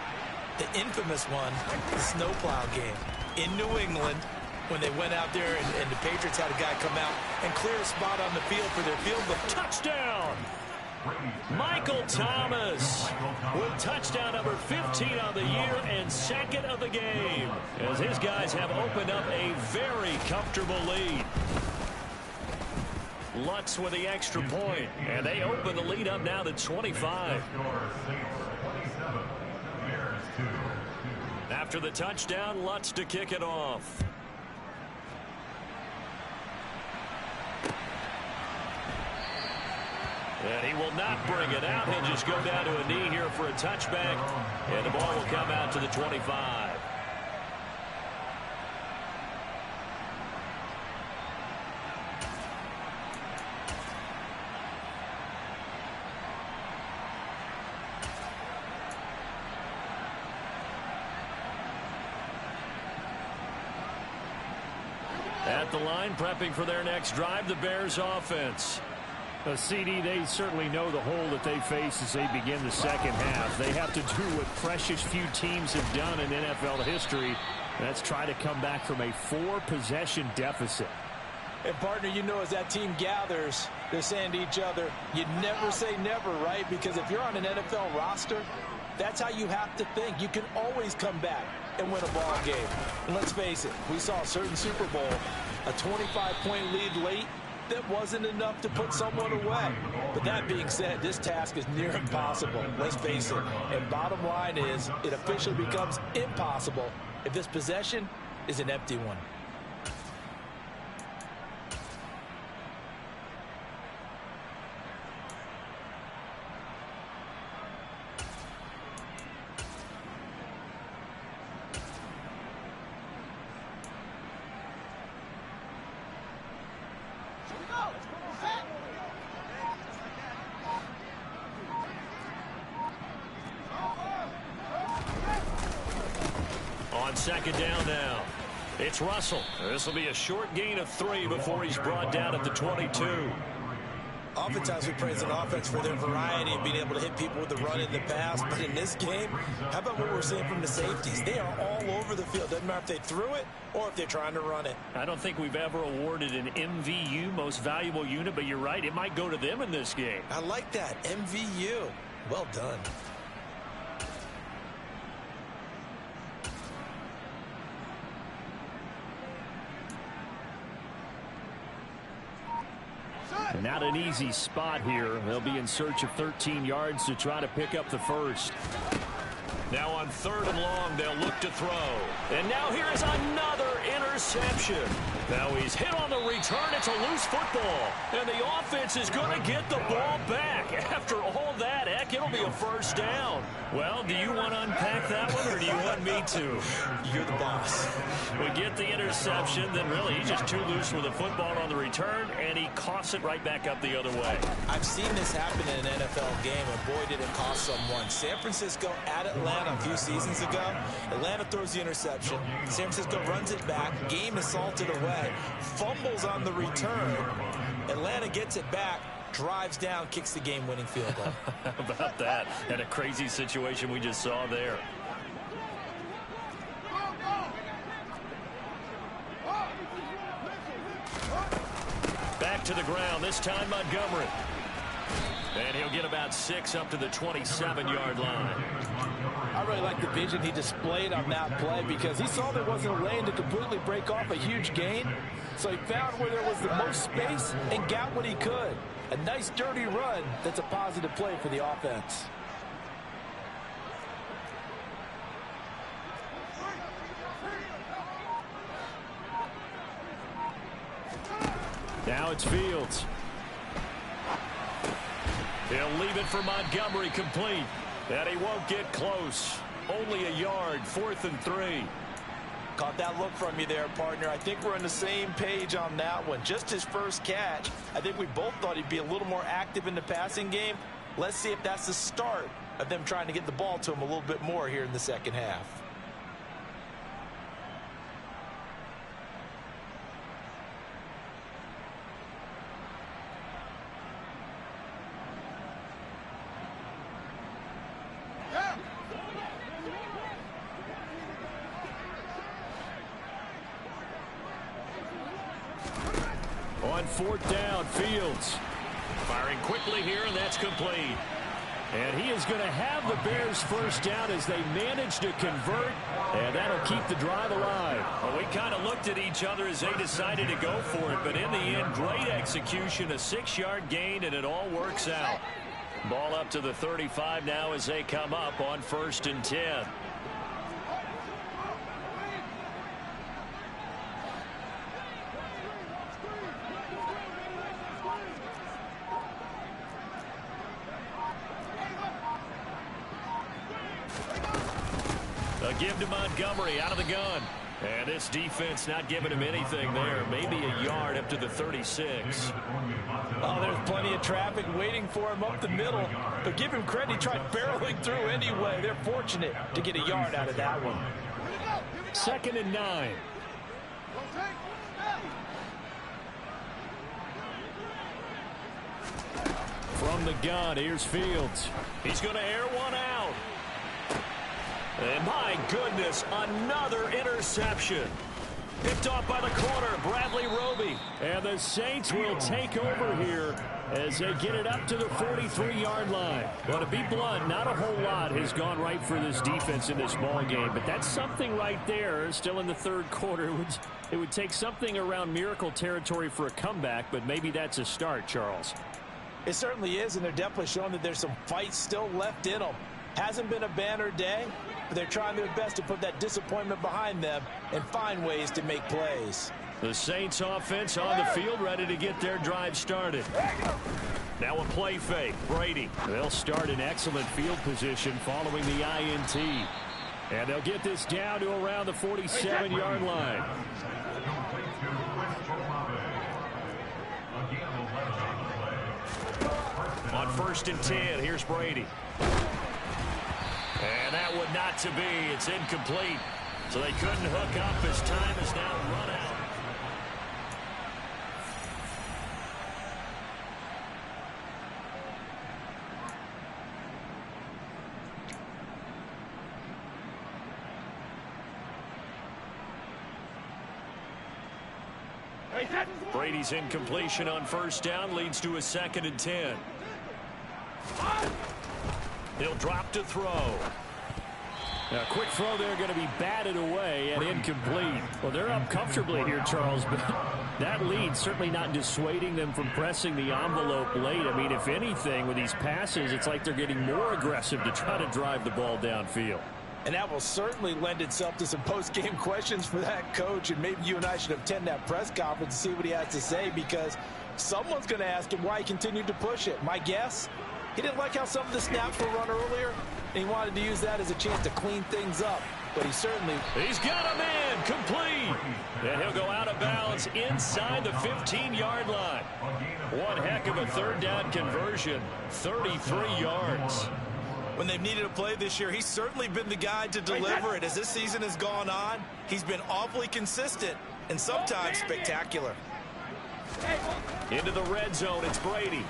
the infamous one, the snowplow game in New England, when they went out there and the Patriots had a guy come out and clear a spot on the field for their field goal. Touchdown! Michael Thomas with touchdown number 15 on the year and 2nd of the game, as his guys have opened up a very comfortable lead. Lutz with the extra point, and they open the lead up now to 25. After the touchdown, Lutz to kick it off. And he will not bring it out. He'll just go down to a knee here for a touchback. And the ball will come out to the 25. At the line, prepping for their next drive, the Bears offense. CD, they certainly know the hole that they face as they begin the second half. They have to do what precious few teams have done in NFL history. That's try to come back from a 4-possession deficit. And, partner, you know, as that team gathers, they're saying to each other, you never say never, right? Because if you're on an NFL roster, that's how you have to think. You can always come back and win a ball game. And let's face it, we saw a certain Super Bowl, a 25-point lead late, that wasn't enough to put someone away. But that being said, this task is near impossible. Let's face it. And bottom line is, it officially becomes impossible if this possession is an empty one. Second down now. It's Russell. This will be a short gain of 3 before he's brought down at the 22. Oftentimes we praise an offense for their variety of being able to hit people with the run in the pass. But in this game, how about what we're seeing from the safeties? They are all over the field. Doesn't matter if they threw it or if they're trying to run it. I don't think we've ever awarded an MVU, most valuable unit, but you're right. It might go to them in this game. I like that. MVU. Well done. Not an easy spot here. They'll be in search of 13 yards to try to pick up the first. Now on 3rd and long, they'll look to throw. And now here is another interception. Now he's hit on the return. It's a loose football. And the offense is going to get the ball back. After all that, heck, it'll be a first down. Well, do you want to unpack that one, or do you want me to? You're the boss. We get the interception, then really he's just too loose with the football on the return, and he coughs it right back up the other way. I've seen this happen in an NFL game, and boy, did it cost someone. San Francisco at Atlanta a few seasons ago. Atlanta throws the interception. San Francisco runs it back. Game is salted away. Fumbles on the return. Atlanta gets it back. Drives down, kicks the game-winning field goal. How about that? And a crazy situation we just saw there. Back to the ground, this time Montgomery. And he'll get about 6 up to the 27-yard line. I really like the vision he displayed on that play because he saw there wasn't a lane to completely break off a huge gain. So he found where there was the most space and got what he could. A nice dirty run that's a positive play for the offense. Now it's Fields. He'll leave it for Montgomery complete. And he won't get close. Only a yard, 4th and 3. Caught that look from you there, partner. I think we're on the same page on that one. Just his first catch. I think we both thought he'd be a little more active in the passing game. Let's see if that's the start of them trying to get the ball to him a little bit more here in the second half. On 4th down, Fields. Firing quickly here, and that's complete. And he is going to have the Bears first down as they manage to convert, and that'll keep the drive alive. Well, we kind of looked at each other as they decided to go for it, but in the end, great execution, a 6-yard gain, and it all works out. Ball up to the 35 now as they come up on 1st and 10. Give to Montgomery out of the gun. And this defense not giving him anything there. Maybe a yard up to the 36. Oh, there's plenty of traffic waiting for him up the middle. But give him credit, he tried barreling through anyway. They're fortunate to get a yard out of that one. 2nd and 9. From the gun, here's Fields. He's going to air one out. And my goodness, another interception. Picked off by the corner, Bradley Roby. And the Saints will take over here as they get it up to the 43-yard line. Well, to be blunt, not a whole lot has gone right for this defense in this ball game, but that's something right there. Still in the third quarter. It would take something around miracle territory for a comeback, but maybe that's a start, Charles. It certainly is, and they're definitely showing that there's some fight still left in them. Hasn't been a banner day, but they're trying their best to put that disappointment behind them and find ways to make plays. The Saints offense on the field, ready to get their drive started. Now a play fake. Brady. They'll start in excellent field position following the INT. And they'll get this down to around the 47-yard line. On 1st and 10, here's Brady. And that would not to be. It's incomplete. So they couldn't hook up as time is now run out. Brady's incompletion on 1st down leads to a 2nd and 10. He'll drop to throw. Now, a quick throw there going to be batted away and incomplete. Well, they're up comfortably here, Charles, but that lead certainly not dissuading them from pressing the envelope late. I mean, if anything, with these passes, it's like they're getting more aggressive to try to drive the ball downfield. And that will certainly lend itself to some post-game questions for that coach, and maybe you and I should attend that press conference to see what he has to say, because someone's going to ask him why he continued to push it. My guess, he didn't like how some of the snaps were run earlier, and he wanted to use that as a chance to clean things up. But he's got him in, complete. And he'll go out of bounds inside the 15-yard line. One heck of a 3rd down conversion, 33 yards. When they've needed a play this year, he's certainly been the guy to deliver it. As this season has gone on, he's been awfully consistent and sometimes spectacular. Into the red zone, it's Brady.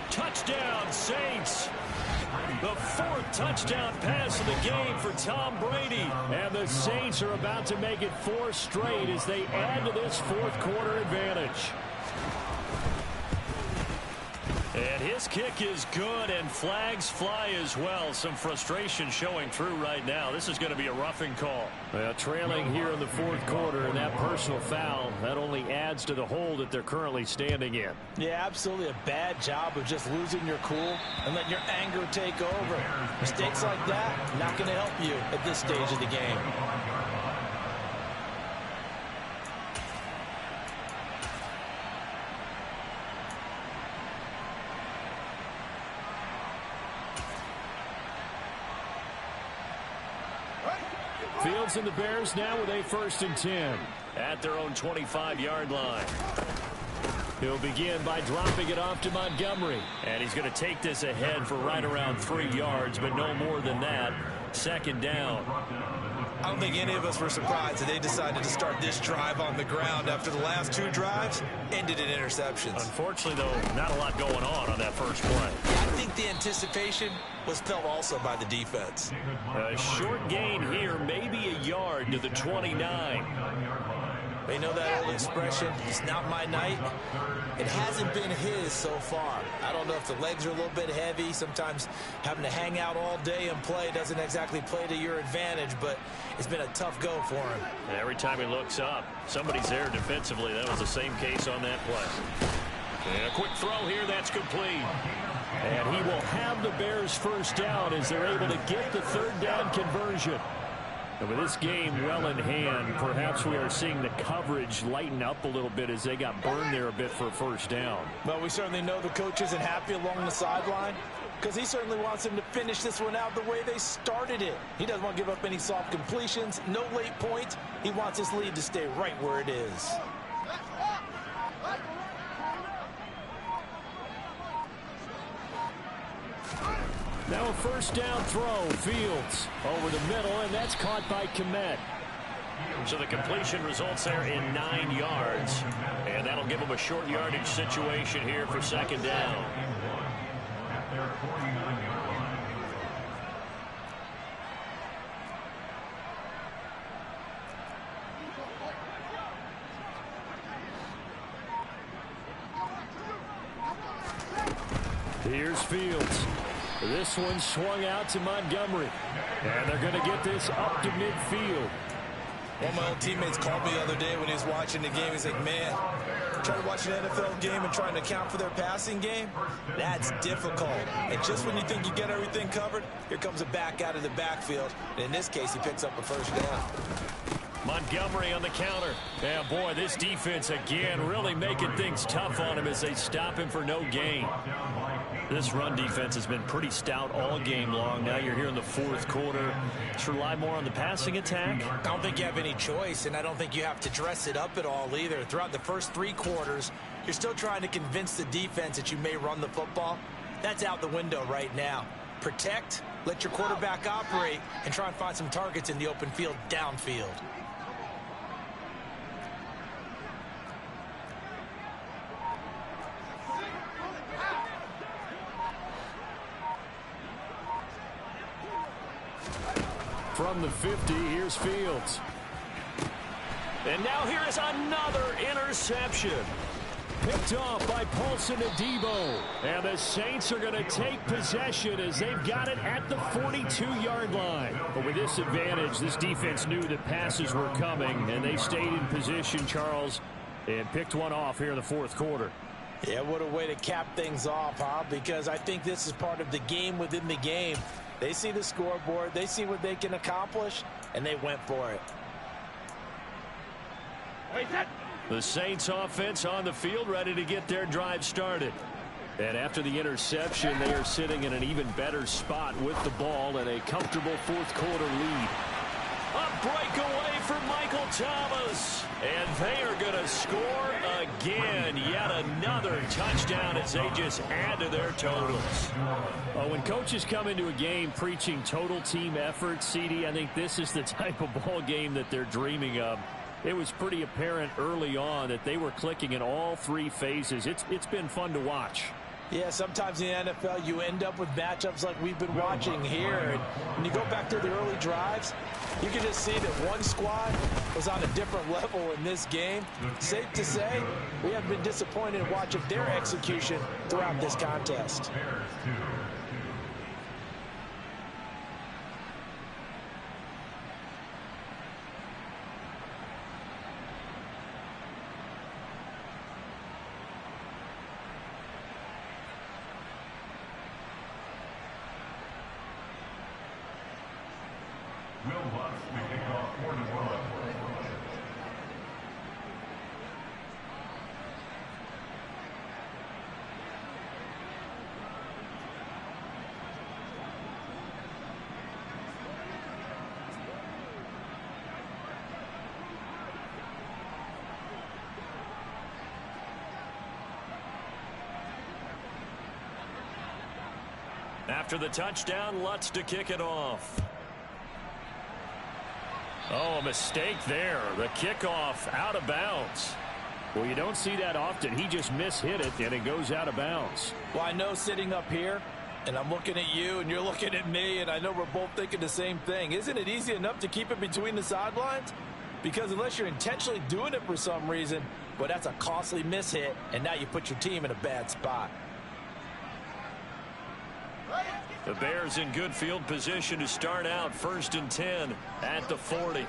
Touchdown, Saints. The 4th touchdown pass of the game for Tom Brady. And the Saints are about to make it 4 straight as they add to this 4th quarter advantage. And his kick is good, and flags fly as well. Some frustration showing through right now. This is going to be a roughing call. Trailing here in the 4th quarter, and that personal foul, that only adds to the hole that they're currently standing in. Yeah, absolutely a bad job of just losing your cool and letting your anger take over. Mistakes like that, not going to help you at this stage of the game. Fields and the Bears now with a 1st and 10 at their own 25-yard line. He'll begin by dropping it off to Montgomery. And he's going to take this ahead for right around 3 yards, but no more than that. 2nd down. I don't think any of us were surprised that they decided to start this drive on the ground after the last 2 drives ended in interceptions. Unfortunately, though, not a lot going on that first play. I think the anticipation was felt also by the defense. A short gain here, maybe a yard to the 29. They know that old expression, it's not my night. It hasn't been his so far. I don't know if the legs are a little bit heavy. Sometimes having to hang out all day and play doesn't exactly play to your advantage, but it's been a tough go for him. And every time he looks up, somebody's there defensively. That was the same case on that play. And a quick throw here, that's complete. And he will have the Bears 1st down as they're able to get the 3rd down conversion. And with this game well in hand, perhaps we are seeing the coverage lighten up a little bit as they got burned there a bit for a 1st down. Well, we certainly know the coach isn't happy along the sideline because he certainly wants them to finish this one out the way they started it. He doesn't want to give up any soft completions, no late points. He wants his lead to stay right where it is. Now a 1st down throw. Fields over the middle, and that's caught by Komet. So the completion results there in 9 yards. And that'll give them a short yardage situation here for 2nd down. Here's Fields. This one swung out to Montgomery. And they're going to get this up to midfield. One of my old teammates called me the other day when he was watching the game. He's like, man, trying to watch an NFL game and trying to account for their passing game, that's difficult. And just when you think you get everything covered, here comes a back out of the backfield. And in this case, he picks up a first down. Montgomery on the counter. Yeah, boy, this defense again really making things tough on him as they stop him for no gain. This run defense has been pretty stout all game long. Now you're here in the fourth quarter. Let's rely more on the passing attack. I don't think you have any choice, and I don't think you have to dress it up at all either. Throughout the first 3 quarters, you're still trying to convince the defense that you may run the football. That's out the window right now. Protect, let your quarterback operate, and try and find some targets in the open field downfield. From the 50, here's Fields. And now here is another interception. Picked off by Paulson Adebo. And the Saints are going to take possession as they've got it at the 42-yard line. But with this advantage, this defense knew that passes were coming, and they stayed in position, Charles, and picked one off here in the fourth quarter. Yeah, what a way to cap things off, huh? Because I think this is part of the game within the game. They see the scoreboard, they see what they can accomplish, and they went for it. The Saints offense on the field, ready to get their drive started. And after the interception, they are sitting in an even better spot with the ball and a comfortable fourth quarter lead. A breakaway for Michael Thomas. And they are going to score again. Yet another touchdown as they just add to their totals. When coaches come into a game preaching total team effort, CD, I think this is the type of ball game that they're dreaming of. It was pretty apparent early on that they were clicking in all 3 phases. It's been fun to watch. Yeah, sometimes in the NFL you end up with matchups like we've been watching here. And when you go back to the early drives, you can just see that one squad was on a different level in this game. Safe to say, we have been disappointed in watching their execution throughout this contest. After the touchdown, Lutz to kick it off. Oh, a mistake there. The kickoff out of bounds. Well, you don't see that often. He just mishit it, and it goes out of bounds. Well, I know sitting up here, and I'm looking at you, and you're looking at me, and I know we're both thinking the same thing. Isn't it easy enough to keep it between the sidelines? Because unless you're intentionally doing it for some reason, well, that's a costly mishit, and now you put your team in a bad spot. The Bears in good field position to start out 1st and 10 at the 40.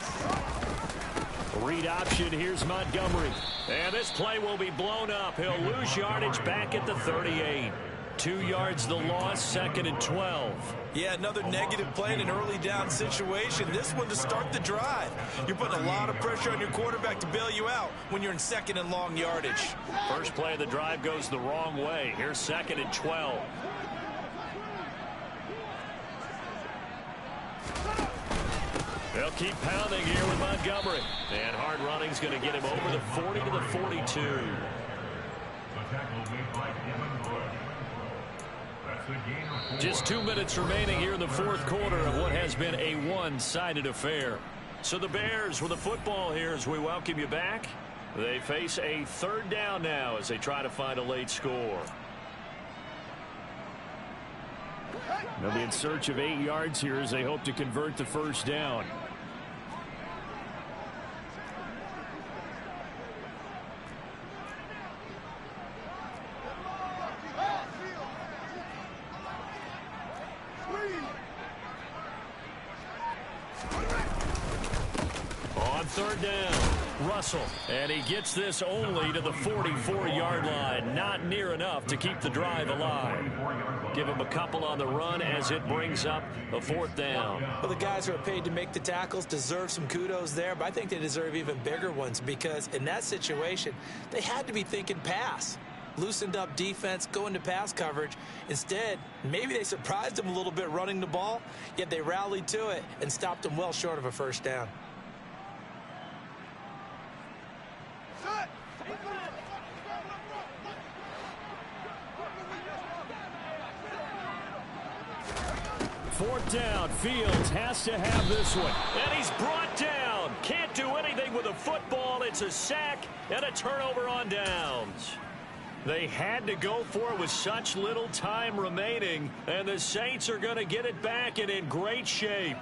Read option. Here's Montgomery. And this play will be blown up. He'll lose yardage back at the 38. 2 yards the loss, 2nd and 12. Yeah, another negative play in an early down situation. This one to start the drive. You're putting a lot of pressure on your quarterback to bail you out when you're in 2nd and long yardage. First play of the drive goes the wrong way. Here's 2nd and 12. They'll keep pounding here with Montgomery. And hard running's going to get him over the 40 to the 42. Just 2 minutes remaining here in the fourth quarter of what has been a one-sided affair. So the Bears with the football here as we welcome you back. They face a 3rd down now as they try to find a late score. They'll be in search of 8 yards here as they hope to convert the first down. On third down, Russell, and he gets this only to the 44-yard line. Not near enough to keep the drive alive. Give him a couple on the run as it brings up a fourth down. Well, the guys who are paid to make the tackles deserve some kudos there, but I think they deserve even bigger ones because in that situation, they had to be thinking pass. Loosened up defense, go into pass coverage. Instead, maybe they surprised them a little bit running the ball, yet they rallied to it and stopped them well short of a first down. Fourth down, Fields has to have this one. And he's brought down. Can't do anything with a football. It's a sack and a turnover on downs. They had to go for it with such little time remaining, and the Saints are going to get it back and in great shape.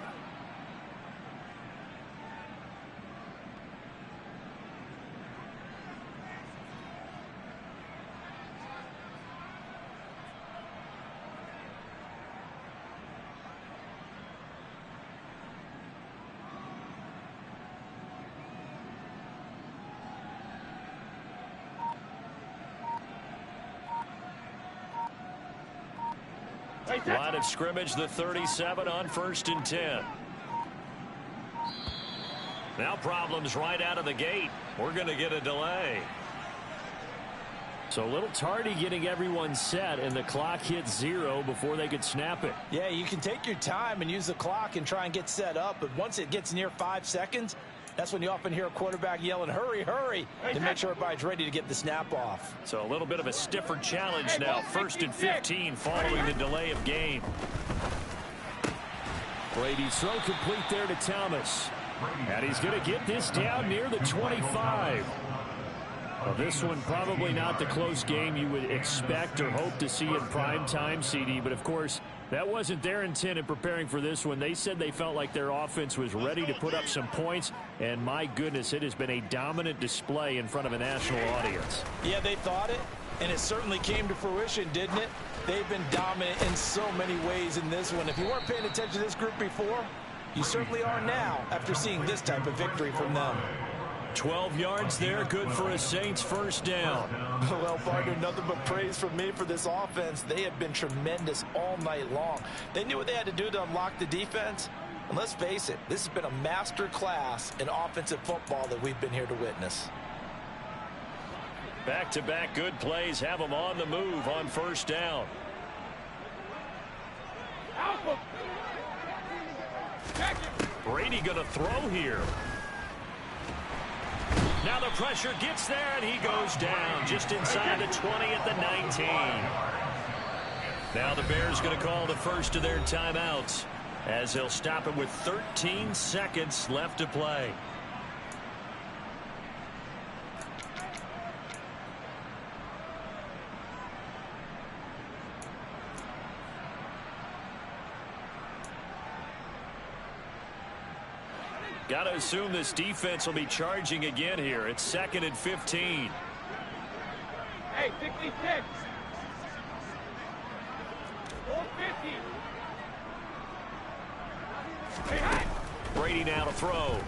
Line of scrimmage, the 37 on 1st and 10. Now problems right out of the gate. We're going to get a delay. So a little tardy getting everyone set, and the clock hits 0 before they could snap it. Yeah, you can take your time and use the clock and try and get set up, but once it gets near 5 seconds, that's when you often hear a quarterback yelling, hurry, hurry, to make sure everybody's ready to get the snap off. So a little bit of a stiffer challenge now. 1st and 15 following the delay of game. Brady's throw complete there to Thomas. And he's going to get this down near the 25. Well, this one probably not the close game you would expect or hope to see in prime time, CD. But, of course, that wasn't their intent in preparing for this one. They said they felt like their offense was ready to put up some points. And, my goodness, it has been a dominant display in front of a national audience. Yeah, they thought it, and it certainly came to fruition, didn't it? They've been dominant in so many ways in this one. If you weren't paying attention to this group before, you certainly are now after seeing this type of victory from them. 12 yards there, good for a Saints first down. Well, partner, nothing but praise from me for this offense. They have been tremendous all night long. They knew what they had to do to unlock the defense. And let's face it, this has been a master class in offensive football that we've been here to witness. Back-to-back good plays have them on the move on first down. Brady going to throw here. Now the pressure gets there, and he goes down just inside the 20 at the 19. Now the Bears going to call the first of their timeouts as they'll stop it with 13 seconds left to play. Got to assume this defense will be charging again here. It's 2nd and 15. Hey, 66. 450. Brady now to throw.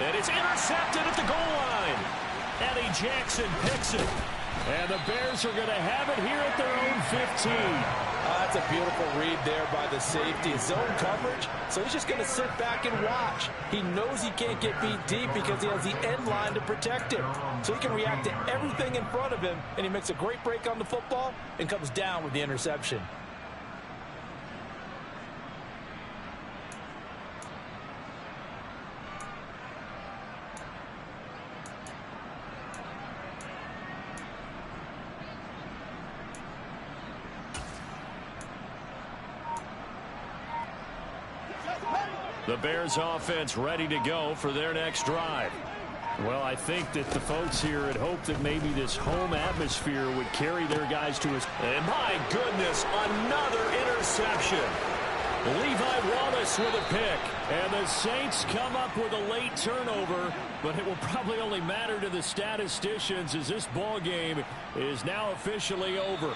And it's intercepted at the goal line. Eddie Jackson picks it. And the Bears are going to have it here at their own 15. That's a beautiful read there by the safety. Zone coverage, so he's just going to sit back and watch. He knows he can't get beat deep because he has the end line to protect him. So he can react to everything in front of him, and he makes a great break on the football and comes down with the interception. The Bears offense ready to go for their next drive. Well, I think that the folks here had hoped that maybe this home atmosphere would carry their guys to us. And my goodness, another interception. Levi Wallace with a pick. And the Saints come up with a late turnover, but it will probably only matter to the statisticians as this ball game is now officially over.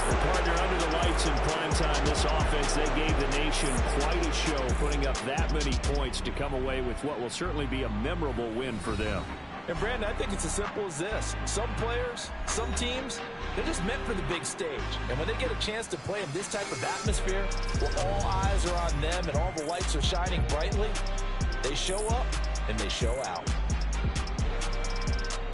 The partner under the lights in primetime, this offense, they gave the nation quite a show, putting up that many points to come away with what will certainly be a memorable win for them. And, Brandon, I think it's as simple as this. Some players, some teams, they're just meant for the big stage. And when they get a chance to play in this type of atmosphere, where all eyes are on them and all the lights are shining brightly, they show up and they show out.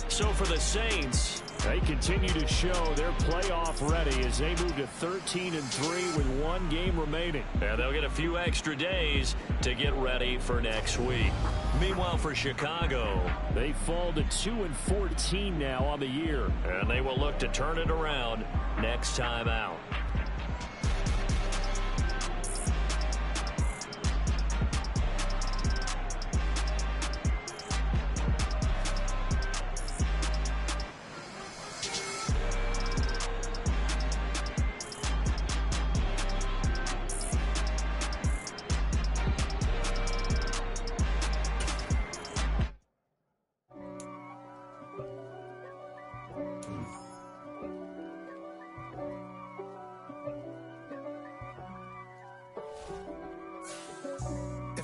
So for the Saints, they continue to show they're playoff ready as they move to 13-3 with one game remaining. And they'll get a few extra days to get ready for next week. Meanwhile, for Chicago, they fall to 2-14 now on the year. And they will look to turn it around next time out.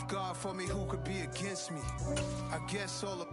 God for me, who could be against me? I guess all of...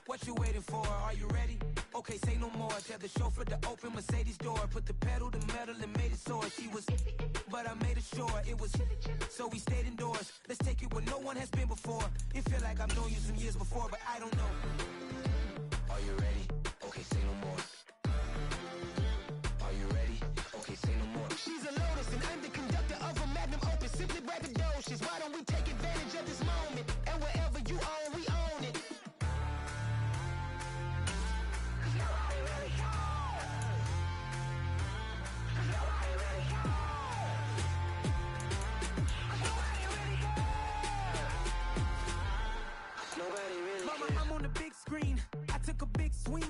What you waiting for? Are you ready? Okay, say no more. Tell the chauffeur to open Mercedes door. Put the pedal to metal and made it soar. She was, but I made it sure it was. So we stayed indoors. Let's take it where no one has been before. It feel like I've known you some years before, but I don't know. Are you ready? Okay, say no more. Are you ready? Okay, say no more. She's a Lotus and I'm the conductor of a magnum opus. Simply braggadocious. Why don't we take advantage of this moment? And wherever you own, we own it.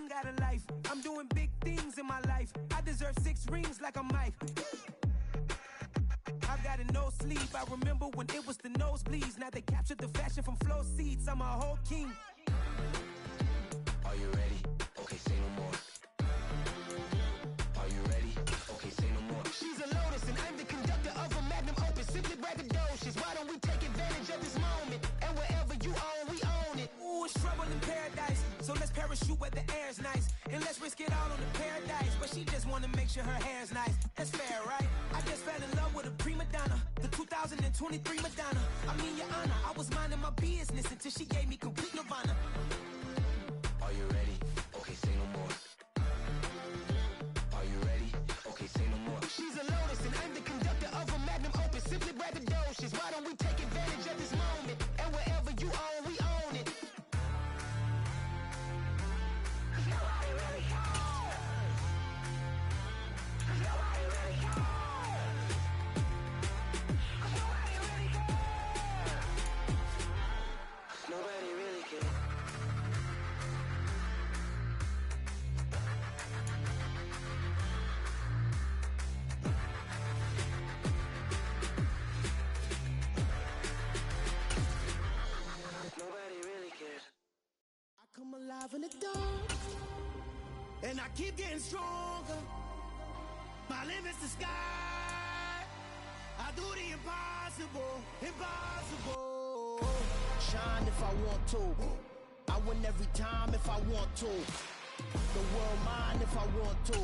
king, got a life. I'm doing big things in my life. I deserve 6 rings like a Mike. I've got a no sleep. I remember when it was the nosebleeds. Now they captured the fashion from flow seats. I'm a whole king. Are you ready? Okay, say no more. Are you ready? Okay, say no more. She's a lotus and I'm the conductor of a magnum opus. Simply braggadocious. Why don't we take advantage of this moment? And wherever you own, we own it. Ooh, it's trouble in paradise. So let's parachute where the air's nice. And let's risk it all on the paradise. But she just wanna make sure her hair's nice. That's fair, right? I just fell in love with a prima donna. The 2023 Madonna. I mean, your honor, I was minding my business until she gave me complete nirvana. Are you ready? Okay, say no more. Are you ready? Okay, say no more. She's a lotus and I'm the conductor of a magnum opus. Simply braggadocious. Why don't we take advantage of this moment? And wherever you own, we own it. Nobody really cares. Nobody really cares. Nobody really cares. Nobody really cares. Nobody really cares. I come alive in the dark, and I keep getting stronger. My limit's the sky. I do the impossible, impossible. Shine if I want to. I win every time if I want to. The world mine if I want to.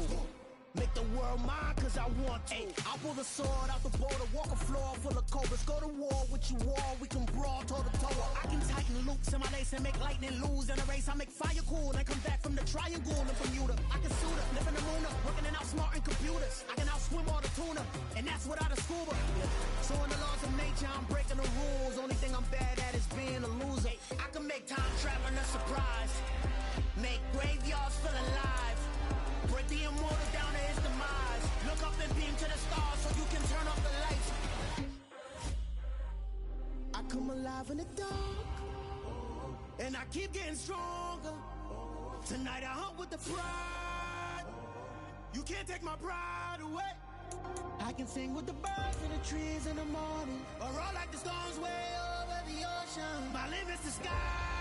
Make the world mine cause I want to. I pull the sword out the border, walk a floor full of cobras. Go to war with you all, we can brawl toe to toe. I can tighten loops in my lace and make lightning lose in a race. I make fire cool and come back from the triangle in Bermuda. I can suit up, live in the moon up, working and outsmarting computers. I can outswim all the tuna, and that's without a scuba. So in the laws of nature, I'm breaking the rules. Only thing I'm bad at is being a loser. I can make time traveling a surprise. Make graveyards feel alive. Break the immortal down to his demise. Look up and beam to the stars so you can turn off the lights. I come alive in the dark, and I keep getting stronger. Tonight I hunt with the pride. You can't take my pride away. I can sing with the birds and the trees in the morning, or roll like the storms way over the ocean. My limit's the sky.